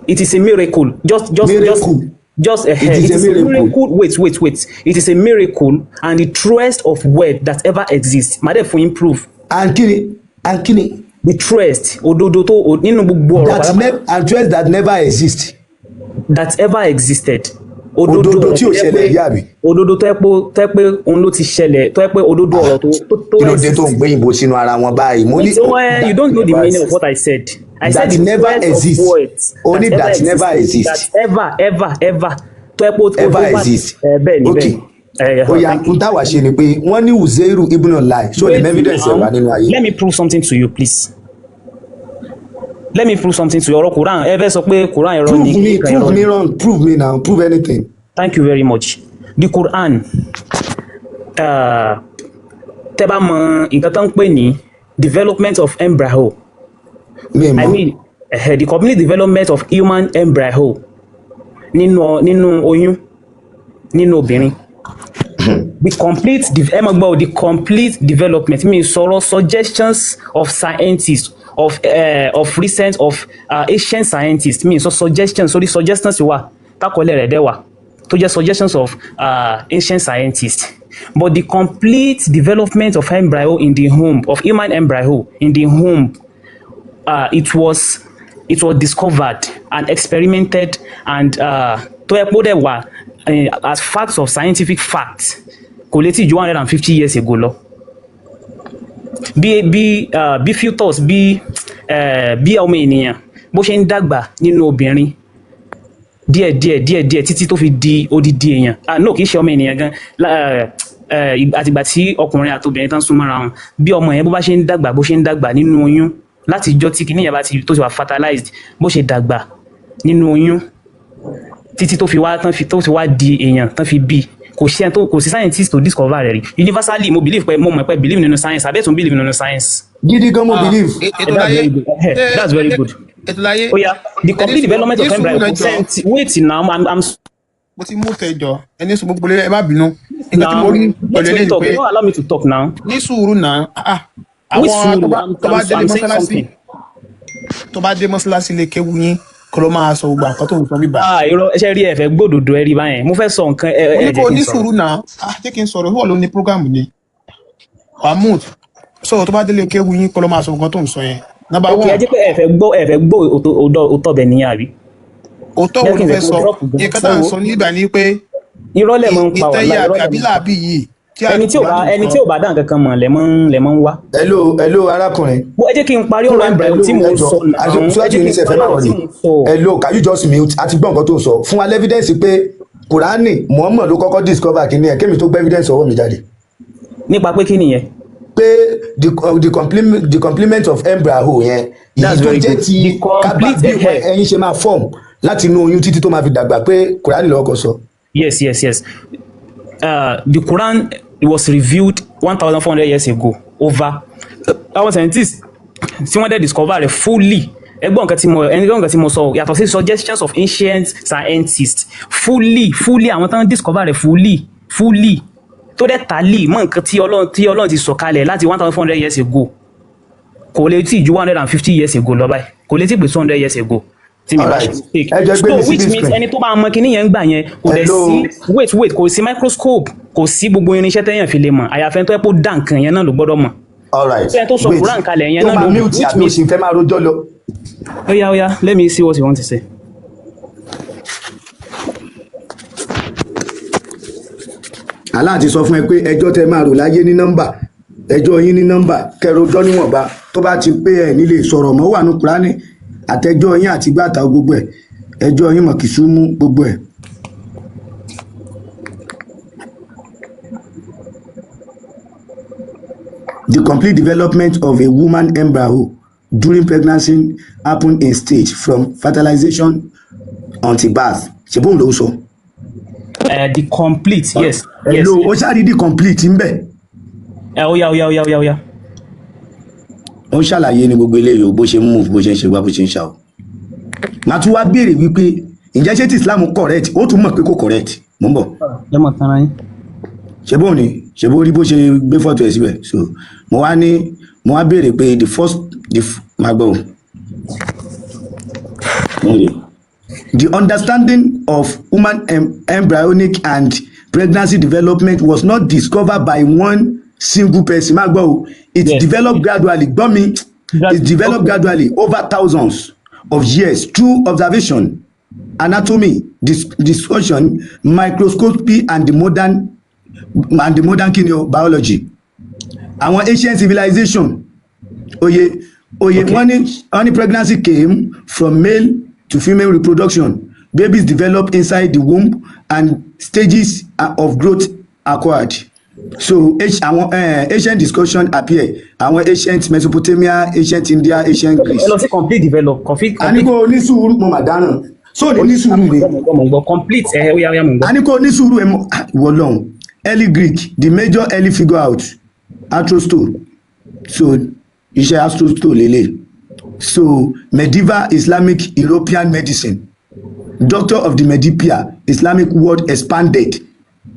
It is a miracle. Just ahead. It is a miracle. Wait. It is a miracle and the truest of word that ever exists. Made for improve. And kini. The truest ododo tó nínú gbogbo ọ̀rọ̀. And truest that never exist. That ever existed. Òdodo tí ò ṣẹlẹ̀ yá bi. Òdodo tó yẹ pé òun ló ti ṣẹlẹ̀ tó yẹ pé òdodo ọ̀rọ̀ tó. Kí ló dé tó ń gbé ìbò sínú ara wọn báyìí? You don't know the meaning of what I said. I said that never exists. Only that never exists. That ever. tó yẹ pé ever exist. bẹ́ẹ̀. Oya n táwa ṣe ni pé wọ́n ní Uzairu ibn Allah show the evidence ẹ̀ wá nínú ayé. Let me prove something to you please. Let me prove something to you. Ọ̀rọ̀ Quran ẹ fẹ́ sọ pé Quran ẹ̀rọ ni. Prove me wrong. Prove me now. Prove anything. Thank you very much. The Quran tẹ́ bá mọ nǹkan tó ń pè ní development of embryo. I mean the complete development of human embryo nínú oyún nínú obìnrin. The complete development means suggestions of scientists of recent Asian scientists means suggestions the suggestions wà takọ̀lẹ̀ rẹ̀ dẹ̀ wà tó jẹ́ suggestions of ancient scientists, but the complete development of embryo in the womb of human embryo in the womb it was discovered and experimented and tó yẹ kó dẹ̀ wà as facts of scientific facts kò lè tí ju 150 years ago lọ. bí fetus bí ọmọ ènìyàn bó ṣe ń dàgbà nínú obìnrin díẹ̀ títí tó fi di odidi èèyàn no kì í ṣe ọmọ ènìyàn gan àtìgbà tí ọkùnrin àti obìnrin tán súnmọ́ra wọn bí ọmọ yẹn bó ṣe ń dàgbà nínú oyún láti ìjọ́ tí kìíní yẹn bá tó ti wà fertilized bó ṣe dàgbà nínú oyún títí tó fi wá di èèyàn tán fi bí kò sí scientist to discover rẹ̀ rí universally mo mọ̀ pé believe nínú science abẹ́tún believe nínú science. gidi gan mo believe. That's very good. Oh yeah, the complete development of embryo consent wait now I'm mo ti mú tẹjọ ẹni sọ gbogbo ẹ má bínú. now let me talk, you don't allow me to talk now. Ní sùúrù náà àwọn tó bá dé mọ́sálásí lè kéwu yín kọ́ ló máa sọ gbogbo nǹkan tó ń sọ bíbá. Irọ́ ẹṣẹ́ rí ẹ̀fẹ̀ gbódòdó ẹ̀rí báyẹn mo fẹ́ sọ nǹkan jẹ́ kí n sọ̀rọ̀. Ní sùúrù náà jẹ́ kí n sọ̀rọ̀ wọ́n ló ní program ni Mahmood sọ̀rọ̀ tó bá délé kéwu yín kọ́ ló máa sọ nǹkan tó ń sọ yẹn. Number one. Ẹ jẹ́ pé ẹ̀fẹ̀ gbọ́ òótọ́ bẹ̀ níyà rí. Òótọ́ wo ló fẹ́ sọ nǹkan tá à ń sọ ní ìgbà ní pé irọ́ lẹ̀ mọ́ ń pa wà láì irọ́ àbílàbí yìí ẹni tí ò bá dá nǹkan kan mọ̀ lẹ̀ mọ́ ń wá. hello arákùnrin. ẹ jẹ́ kí n parí ọ̀rọ̀ ẹ̀bẹ̀rẹ̀ tí mo sọ náà. hello can you just mute àti gbọ́ nǹkan tó ń sọ fún wa evidence pé Kùránì Muhammad ló kọ́kọ́ discover kí ni ẹ̀ kémi tó gbé evidence ọwọ́ mi jáde. Nípa pé kí nìyẹn. Pé the complement of embryo yẹn yìí tó jẹ́ ti kábà bí ẹyin ṣe máa form láti inú oyún títí tó máa fi dàgbà pé Kùránì lọ́kọ̀ sọ. Yes. The Quran was revealed 1,400 years ago over our scientists tí wọ́n dẹ̀ discover rẹ̀ fully ẹgbọ́n nǹkan tí mo sọ yàtọ̀ sí suggestions of ancient scientists fully àwọn tán discover rẹ̀ fully tó dẹ̀ tally mọ́ nǹkan tí Ọlọ́run ti sọ kalẹ̀ láti 1,400 years ago kò lè tí ju 150 years ago lọ báyìí kò lè tí pé 200 years ago tí mi bá ṣe mistake so which means ẹni tó bá mọ kíní yẹn ń gbà yẹn kò dẹ̀ sí wait kò sí microscope kò sí gbogbo irinṣẹ́ tẹ́yàn fi lè mọ̀ àyàfẹ́ tó yẹ kó dá nǹkan yẹn náà ló gbọ́dọ̀ mọ̀ ẹni tó sọ Quran kalẹ̀ yẹn náà ló mọ̀ which means fẹ́ máa rojọ́ lọ. Oya let me see what you want to say. Allah ti sọ fún ẹ pé ẹjọ́ tẹ máa rò láyé ní nọ́mbà ẹjọ́ yín ní nọ́mbà kẹrọjọ́ níwọ̀nba tó bá ti pé ẹ̀ nílé sọ̀rọ̀ mọ́ wà ní Kùránì àtẹjọ́ yín àti gbàtà gbogbo ẹ̀ ẹjọ́ yín mọ̀ kì í súnmú gbogbo ẹ̀. The complete development of a woman embryo during pregnancy happen in stage from fertilization until birth. ṣe bóun ló sọ. The complete yes. Hello o ṣáà rí the complete ń bẹ̀. Oya. ó ṣàlàyé ní gbogbo eléyìí bó ṣe ń move bó ṣe ń ṣe wá bó ṣe ń ṣà o. màá tún wá béèrè wípé ǹjẹ́ ṣé tí Islam correct ó tún mọ̀ pé kò correct mò ń bọ̀. ẹ mọ̀ tán ara yín. ṣe bó rí bó ṣe gbé fọ́tò ẹ̀ síbẹ̀ so mo wá béèrè pé máa gbọ́ the understanding of human embryonic and pregnancy development was not discovered by one single person máa gbọ́ o developed gradually it developed gradually over thousands of years through observation anatomy discussion microscopy and the modern biology. Àwọn ancient civilization oye wọ́n ní pregnancy came from male to female reproduction. Babies develop inside the womb and stages of growth acquired. So àwọn ancient discussion appear àwọn ancient Mesopotamia, ancient India, ancient Greece. ẹ lọ sí complete develop complete. Àníkó onísùúrù mo mà dáná so ní onísùúrù rẹ. mo gbọ́ complete oya mo gbọ́. Àníkó onísùúrù ẹ wọ lọ́hùn. Early Greek, the major early figure out, Aristotle. So, iṣẹ́ Aristotle lele. So, medieval Islamic European medicine, doctor of the Medipia, Islamic world expanded,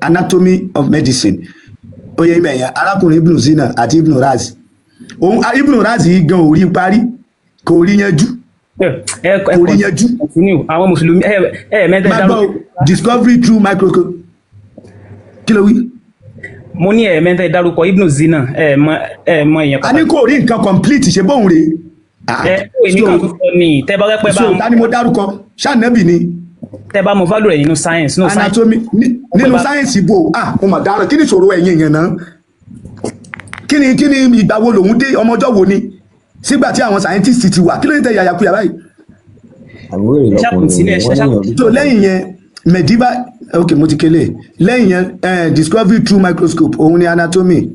anatomy of medicine. Oye ìmẹ̀yà, arákùnrin Ibn Sina àti Ibn Raz. Ibn Raz yìí gan orí parí, kò rí yanjú. Kò rí yanjú. Àwọn Mùsùlùmí mẹ́tẹ̀ dárúkọ. Discovery through microscope. Kí ló wí? Mo ní mẹ́ta ìdárúkọ Ibn Sina mọ èèyàn kan. A ní kò rí nǹkan complete ṣe bóun rè. Èmi kan tó sọ ni tẹ́ bá rẹ́pẹ́ bá. Ta ni mo dárúkọ? Ṣànẹ́bì ni. Tẹ́ bá mo value rẹ̀ nínú science. Anatomy nínú science ibo mo mà dára kí ni ìṣòro ẹ̀yìn yẹn náà? Kí ni ìgbà wo lòun dé ọmọjọ́ wo ni? Sígbà tí àwọn scientist ti wà kí ló ní tẹ yàyàkuyà báyìí? So lẹ́yìn yẹn medieval okay mo ti kele lẹ́yìn yẹn discovery through microscope òun ni anatomy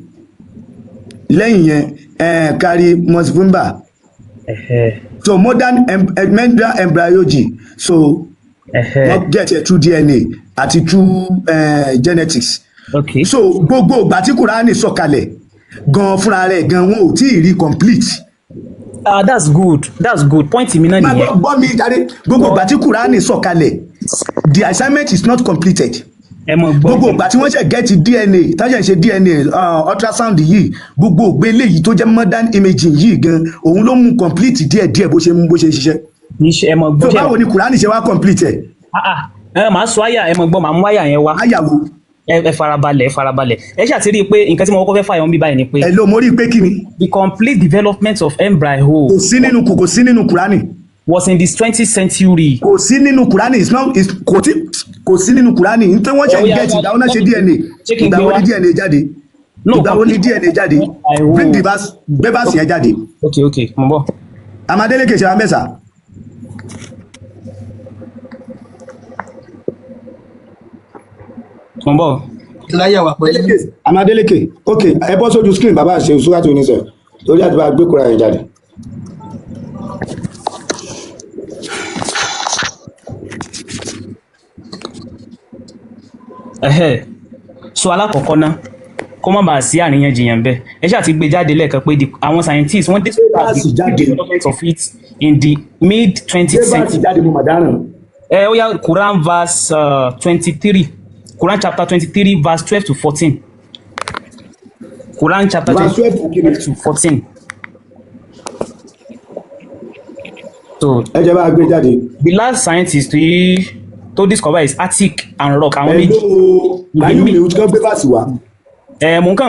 lẹ́yìn yẹn Kari Musvumba so modern embryology so wọ́n get it through DNA àti through genetics so gbogbo ìgbà tí Kùránì sọ̀kalẹ̀ gan fúnra rẹ̀ gan wọn ò tí ì rí complete. That's good point mi náà nìyẹn. gbọ́ mi jáde gbogbo ìgbà tí Kùránì sọ̀kalẹ̀ the assignment is not completed. gbogbo ìgbà tí wọ́n ṣe get DNA tájà ṣe DNA ultrasound yìí gbogbo ògbé eléyìí tó jẹ́ modern imaging yìí gan òun ló mú complete díẹ̀díẹ̀ bó ṣe ń ṣiṣẹ́. tó báwo ni Kùránì ṣe wá complete ẹ̀. màá sọ àyà màá mú àyà yẹn wá. àyà wo. ẹ farabalẹ̀ ẹ ṣáà rí i pé nǹkan tí mo kọ́kọ́ fẹ́ fàyọ̀ ń bí báyìí ni pé. ẹ ló mo rí i pé kí ni. the complete development of embryo. kò sí nínú Kùránì. was in this 20th century. kò sí nínú Kùránì kò sí nínú Kùránì nítorí wọ́n ṣe get ìgbà wọn náà ṣe DNA ìgbà wọn ní DNA jáde ìgbà wọn ní DNA jáde bring the verse gbé verse yẹn jáde. ok mo bọ̀. Amadéleke ṣe wa mẹ́sà. mo bọ̀. láyà wà pẹ̀lú. Amadéleke ok ẹ bọ́ sójú screen bàbá àṣẹ òṣùwà tó ní sọ lórí àti bá gbé Kùránì yẹn jáde. So alákọ̀ọ́kọ́ ná kó má bàa sí àríyànjiyàn bẹ́ẹ̀ ẹ ṣáà ti gbé jáde lẹ́ẹ̀kan pé àwọn scientists wọ́n discover the development of it in the mid 20th century. Ó yá Quran verse 23 Quran chapter 23 verse 12 to 14 Quran chapter 12 to 14. So ẹ jẹ́ bá gbé jáde. The last scientist to discover is Attic and Rock. Àwọn méjì.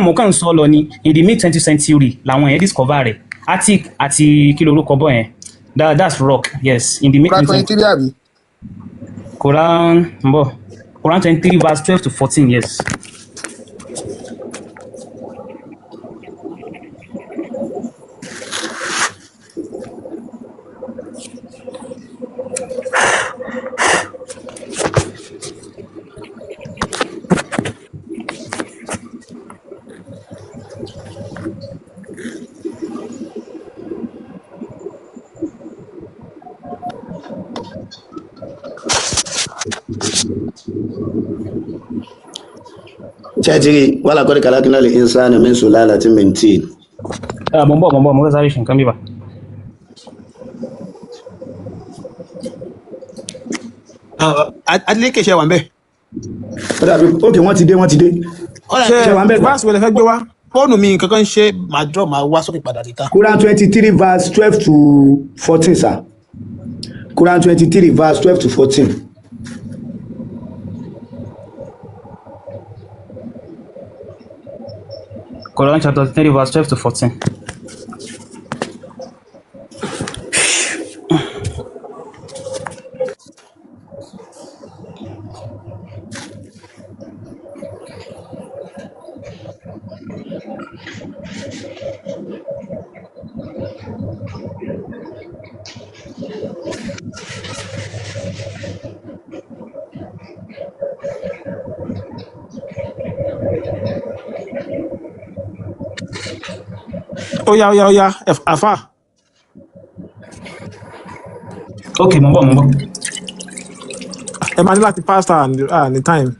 Mo kàn sọ lọ ni in the mid 20th century làwọn yẹn discover rẹ̀ Attic àti kí lorúkọ bọ̀ yẹn that's Rock yes in the mid 20th century. Quran 23 verse 12 to 14 yes. Chajiri wala kodi kalakina li insana min sulalatin min tin. Mo fẹ́ sáré ṣe nǹkan bíbá. Adeleke ṣe wà ń bẹ̀. Ok wọ́n ti dé. Ṣe wà ń bẹ̀ verse wọlé fẹ́ gbé wá. Fóònù mi kankan ṣe máa wá sókè padà níta. Quran 23 verse 12 to 14 sir. Quran 23 verse 12 to 14. Quran chapter 3 verse 12 to 14. Oya, Afa. Okay, mo bọ̀. Ẹ máa ní láti pass the time.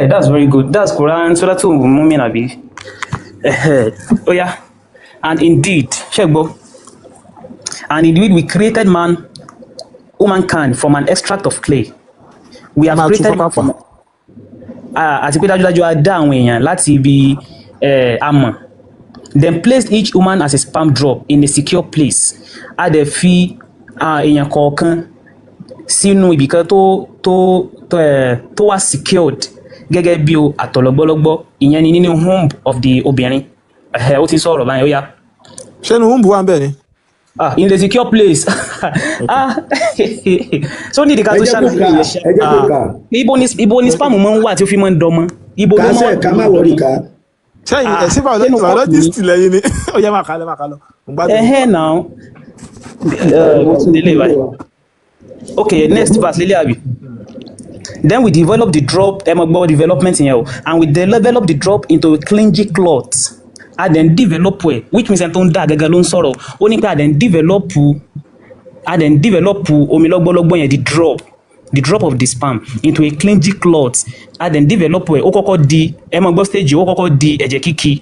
That's very good. That's Quran Surah 2 Mumin abi. Oya, and indeed, ṣẹ́gbọ́. And indeed we created womankind from an extract of clay. We have created man from àti pé dájúdájú a dá àwọn èèyàn láti ibi amọ̀. Then placed each woman as a sperm drop in a secure place. A dẹ̀ fi èèyàn kọ̀ọ̀kan sínú ibìkan tó wà secured gẹ́gẹ́ bí àtọ̀lọ́gbọ́lọ́gbọ́ ìyẹn ni nínú womb of the obìnrin. Ó ti sọ̀rọ̀ báyìí ó yá. Ṣé inú womb wà ń bẹ̀ ni? In the secure place. So ní ìdíkà tó ṣàlàyé ìyẹn. Ibo ni sperm máa ń wà tí ó fi máa ń dọmọ. Ibo ló máa ń ká má wọrí ká. Sẹ́yìn ẹ̀sìn biologist lẹ́yìn ni ó yẹ máa kálọ̀. Now what's in the lay báyìí? Okay, next verse lélẹ̀ àbí. then we develop the drop development yẹn o, and we develop the drop into a clingy cloth. A then develop ẹ̀, which means ẹni tó ń dá gẹ́gẹ́ ló ń sọ̀rọ̀, ó ní pé a then develop omi lọ́gbọ́lọ́gbọ́ yẹn, the drop of the sperm into a clingy cloth. A then develop ẹ̀, ó kọ́kọ́ di stage, ó kọ́kọ́ di ẹ̀jẹ̀ kíkì,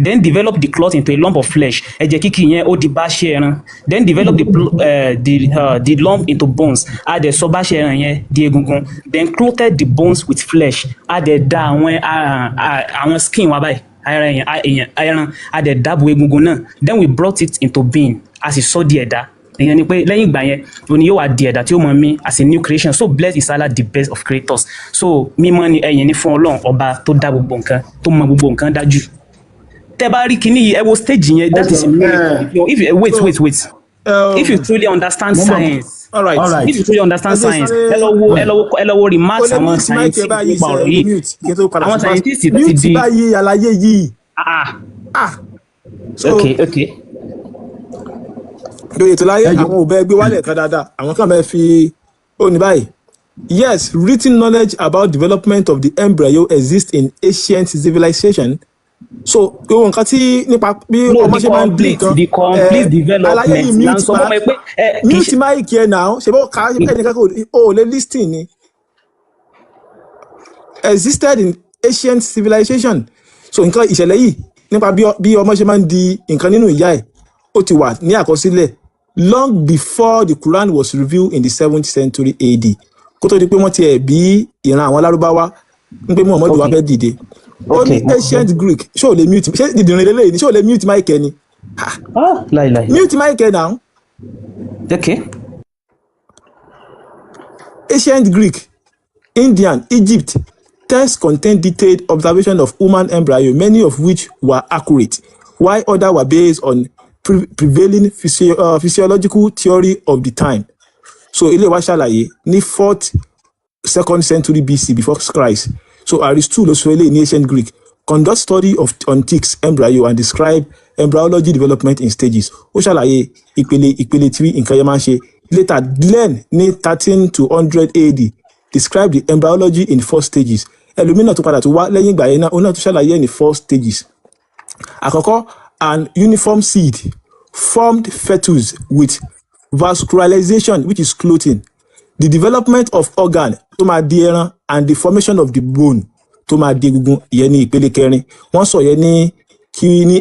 then develop the cloth into a lump of flesh. Ẹ̀jẹ̀ kíkì yẹn ó di báṣẹ́ ẹran, then develop the lump into bones. A dẹ̀ sọ báṣẹ́ ẹran yẹn di egungun, then clothed the bones with flesh. A dẹ̀ da àwọn skin wa báyìí, ẹran, a dẹ̀ dábò egungun náà. Then we brought it into being, a sì sọ di ẹ̀dá. Ìyẹn ni pé lẹ́yìn ìgbà yẹn òní yóò wá di ẹ̀dá tí ó mọ̀ mí as a new creation. So blessed is Allah, the best of creators. So mímọ́ ni ẹ̀yìn ní fún Ọlọ́run ọba tó dá gbogbo nǹkan, tó mọ gbogbo nǹkan dájú. Tẹ́ bá rí kíní yìí, ẹ wo stage yẹn, that is wait. If you truly understand science, all right. If you truly understand science, ẹ lọ wo remarks àwọn scientists nípa ọ̀rọ̀ yìí. Àwọn scientists ti di báyìí àlàyé yìí. Okay. Lórí ètò láyé àwọn òbẹ gbé wálẹ̀ kan dáadáa, àwọn kan bẹ́ẹ̀ fi ó ní báyìí. Yes, written knowledge about development of the embryo exists in ancient civilization. So gbogbo nǹkan tí nípa bí ọmọ ṣe máa ń di nǹkan, the complete development àlàyé yìí mute mic yẹn náà, ṣe bó ká ẹnìkan kò lè listing ni. Existed in ancient civilization. So nǹkan ìṣẹ̀lẹ̀ yìí nípa bí ọmọ ṣe máa ń di nǹkan nínú ìyá ẹ̀, ó ti wà ní àkọsílẹ̀ long before the Quran was revealed in the 7th century AD. Kó tó di pé wọ́n ti ẹ̀ bí ìran àwọn Lárúbáwá ń pé Muhammadu wá fẹ́ dìde. Ó ní ancient Greek, ṣé ò lè mute, ṣé dìdìrín lélẹ́yìn ni, ṣé ò lè mute mic ẹ ni? Láìláì. Mute mic ẹ now. Okay. Ancient Greek, Indian, Egypt, texts contain detailed observation of human embryo, many of which were accurate, while others were based on prevailing physiological theory of the time. So ilé wa ṣàlàyé ní 2nd century BC before Christ. So Aristotle ló sọ eléyìí ní ancient Greek conduct study on ticks embryo and describe embryology development in stages. Ó ṣàlàyé ìpele tí nǹkan yẹn máa ń ṣe. Later Glenn ní 13 to 100 AD describe the embryology in 4 stages. Ẹlòmínà tó padà tó wá lẹ́yìn ìgbà yẹn náà, ó náà tó ṣàlàyé ní 4 stages. Àkọ́kọ́, an uniform seed, formed fetus with vascularization, which is clothing, the development of organ tó máa di ẹran, and the formation of the bone tó máa di egungun, ìyẹn ní ìpele kẹrin. Wọ́n sọ yẹn ní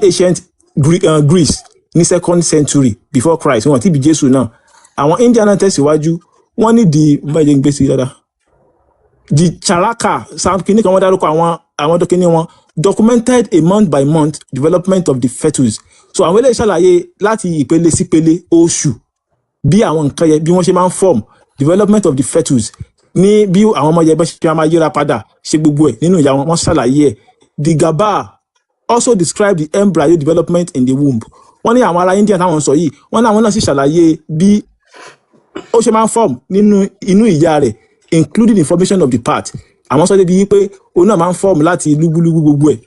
ancient Greece ní 2nd century before Christ, wọ́n ti bí Jésù náà. Àwọn Indian náà tẹ̀síwájú, wọ́n ní the Charaka sound kìíní kan wọ́n dárúkọ àwọn dọ́kíní wọn documented a month by month development of the fetus. So àwọn eléyìí ṣàlàyé láti ìpele sí ìpele oṣù bí àwọn nǹkan yẹn bí wọ́n ṣe máa ń form development of the fetus, ní bí àwọn ọmọ yẹn bá ṣe máa yíra padà ṣe gbogbo ẹ̀ nínú ìyá wọn, wọ́n ṣàlàyé ẹ̀. The Gabbar also described the embryo development in the womb. Wọ́n ní àwọn ará India táwọn sọ yìí, wọ́n ní àwọn náà sì ṣàlàyé bí ó ṣe máa ń form nínú inú ìyá rẹ̀, including the formation of the part. Àwọn sọ débi pé òun náà máa ń form láti lúbúlúbú gbogbo ẹ̀.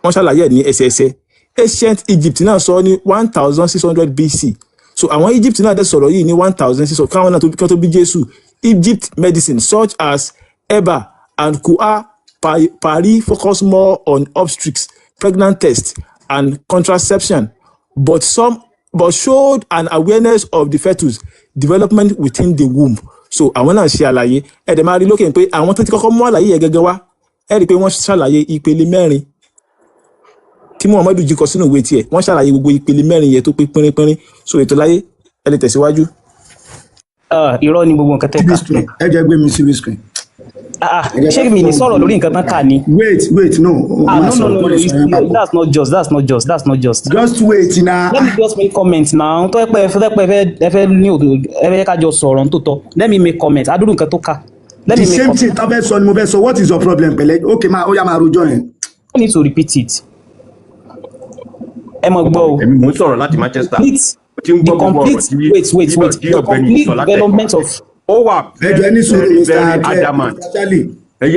Wọ́n ṣàlàyé ẹ̀ ní ẹsẹẹsẹ. Ancient Egypt náà sọ ní 1600 BC. So àwọn Egypt náà dẹ̀ sọ̀rọ̀ yìí ní 1600 káwọn náà tó bí Jésù. Egypt medicine such as Eba and Kua Pari focus more on obstetrics, pregnant tests, and contraception, but showed an awareness of the fetus development within the womb. So àwọn náà ṣe àlàyé ẹ̀dẹ̀ máa rí lókè pé àwọn tó ti kọ́kọ́ mú àlàyé yẹn gẹ́gẹ́ wá ẹ rí i pé wọ́n ṣàlàyé ìpele mẹ́rin tí Muhammadu jí kọ sínú ìwé tiẹ̀, wọ́n ṣàlàyé gbogbo ìpele mẹ́rin yẹn tó pé pínrín. So ètò láyé ẹ lè tẹ̀síwájú. Irọ́ ni gbogbo nǹkan tẹ́ ká. ẹ jẹ́ gbé mi sí screen. Ṣé mi ní sọ̀rọ̀ lórí nǹkan tán kà ni? Wait, no. That's not just. Just wait na. Let me just make comment now. Tó ẹ fẹ́ ní ẹ fẹ́ ká jọ sọ̀rọ̀ tó tọ́. Let me make comment. Adúrú nǹkan tó kà. The same thing tó fẹ́ sọ ni mo fẹ́ sọ. What is your problem pẹ̀lẹ́? Okay, ó yá máa rojọ́ yẹn. I need to repeat it. Ẹ mọ̀ gbọ́ o. Èmi mo sọ̀rọ̀ láti Manchester. The complete development of. Ó wà very adamant. The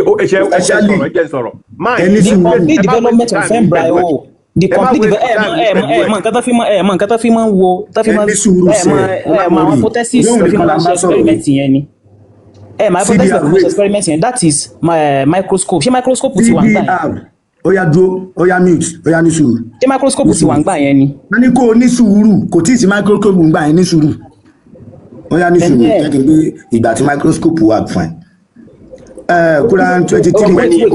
complete development of embryo. The complete nǹkan tó fi máa ń wo tó fi máa hypothesis tó fi máa ń ṣe experiment yẹn ni. my hypothesis of experiment yẹn that is my microscope ṣé microscope ti wà ń gbà yẹn. Ó yá dúró, ó yá mute, ó yá ní sùúrù. Ṣé microscope ti wà ń gbà yẹn ni. Wọ́n ní kó o ní sùúrù, kò tí ì sí microscope ń gbà yẹn ní sùúrù. Ó yá ní sùúrù, jẹ́ kí n gbé ìgbà tí microscope wà fún ẹ. Quran 23.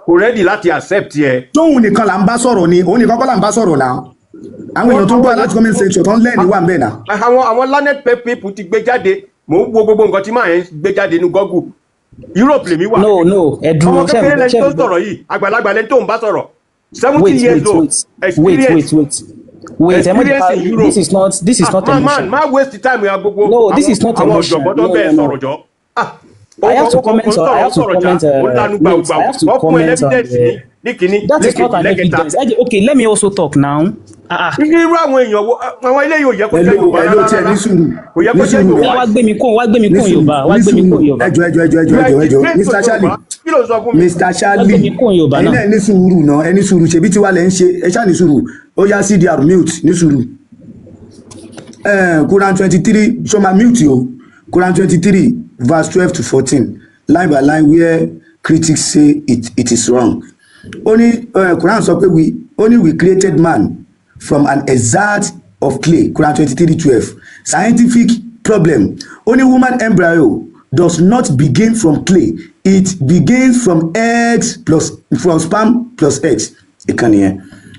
Kò ready láti accept yẹ. Tóun nìkan là ń bá sọ̀rọ̀ ni, òun nìkan kọ́ là ń bá sọ̀rọ̀ náà. Àwọn èèyàn tó ń bọ̀ láti comment section tó ń lẹ́ẹ̀ni wà ń bẹ̀ náà. Àwọn learned people ti gbé jáde, mò ń wo gbogbo nǹkan tí màá yẹn gbé jáde ní Google. Europe lèmi wà. No, ẹ̀dùn ọmọ kékeré lẹni tó sọ̀rọ̀ yìí, àgbàlagbà lẹni tó ń bá sọ̀rọ̀. 70 years old. Wait, this is not emotion. Man, waste the time with gbogbo. No, this is not emotion. No. I have to comment on that is not an evidence. Okay, let me also talk now. Irú àwọn èèyàn wo àwọn ilé yóò yẹ kó jẹ́ Yorùbá. Hello, tí ẹ ní sùúrù. Kò yẹ kó jẹ́ Yorùbá. Wá gbé mi kún Yorùbá. Ẹjọ́, Mr. Charlie. Kí ló sọ fún mi? Mr. Charlie. Ẹ̀yin náà ní sùúrù náà, ẹ ní sùúrù ṣebí tí wà lẹ́ ń ṣe, ẹ ṣáà ní sùúrù. Ó yá CDR mute ní sùúrù. Quran 23, show my mute o. Quran 23 verse 12 to 14, line by line where critics say it is wrong. Only Quran sọ pé we created man from an exact of clay. Quran 23:12. Scientific problem. Only woman embryo does not begin from clay. It begins from sperm plus eggs.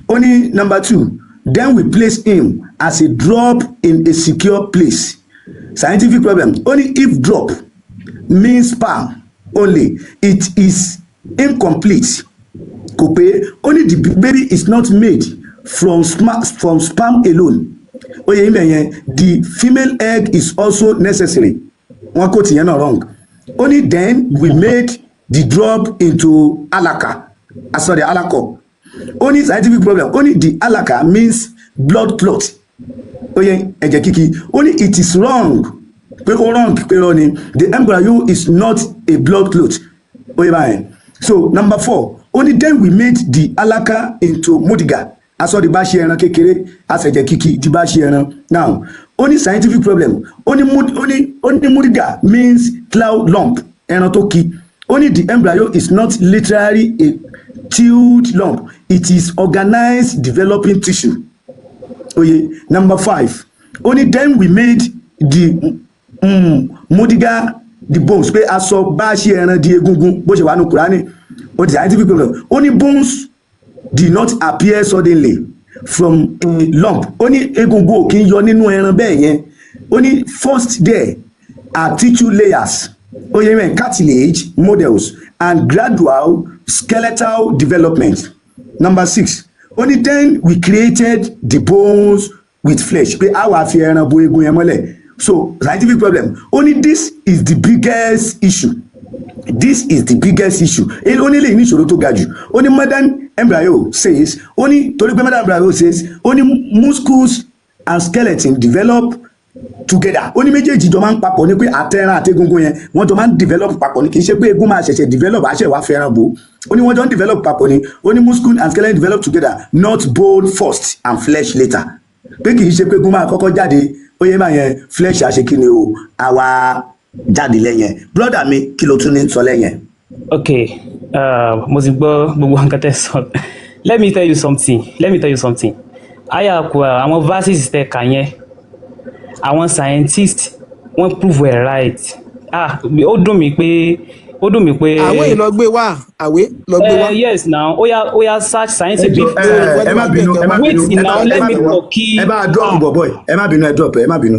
Only number 2. Then we place him as a drop in a secure place. Scientific problem. Only if drop means sperm only, it is incomplete. Only the baby is not made from sperm alone. The female egg is also necessary. One quote here not wrong. Only then we made the drop into alaka. Alaka. Only scientific problem. Only the alaka means blood clot. Only it is wrong. The embryo is not a blood clot. So number 4. Only then we made the alaka into mudiga. The bashi ẹran kékeré as ẹ̀jẹ̀ kíkì the bashi ẹran. Now, only scientific problem. Only mudiga means cloud lump. Ẹran tó kì. Only the embryo is not literally a tilled lump. It is organized developing tissue. Number 5. Only then we made the mudiga the bones. Pé aṣọ bashi ẹran di egungun bó ṣe wà ní Kùránì. What is scientific problem? Only bones did not appear suddenly from a lump. Only egungun kì í yọ nínú ẹran bẹ́ẹ̀ yẹn. Only first there are tissue layers. Cartilage models and gradual skeletal development. Number 6. Only then we created the bones with flesh. Pé àwa fi ẹran bo egun yẹn mọ́lẹ̀. So scientific problem. Only this is the biggest issue. This is the biggest issue. Only lè ní ìṣòro tó ga jù. Only modern embryo says, only modern embryo says, only muscles and skeleton develop together. Only méjèèjì jọ máa ń papọ̀ ní pé àtẹ̀ràn àtẹ̀gungun yẹn wọ́n jọ máa ń develop papọ̀ ní kì í ṣe pé egun máa ṣẹ̀ṣẹ̀ develop àṣẹ wàá fẹ́ràn bò. Only wọ́n jọ ń develop papọ̀ ní only muscle and skeleton develop together, not bone first and flesh later. Pé kì í ṣe pé egun máa kọ́kọ́ jáde oyè máa yẹn flesh àṣekínni o àwa jáde lẹ́yìn. Brother mi kí ló tún ní sọ lẹ́yìn. Okay, mo ti gbọ́ gbogbo nǹkan tẹ́ sọ. Let me tell you something. Aya kò àwọn verses tẹ́ kà yẹn. Àwọn scientists wọ́n prove it right. Ó dùn mí pé. Àwẹ̀ lọ gbé wá. Yes now. Ó yá search scientific. Ẹ má bínú. Wait now, let me talk. Ẹ bá drop boy. Ẹ má bínú.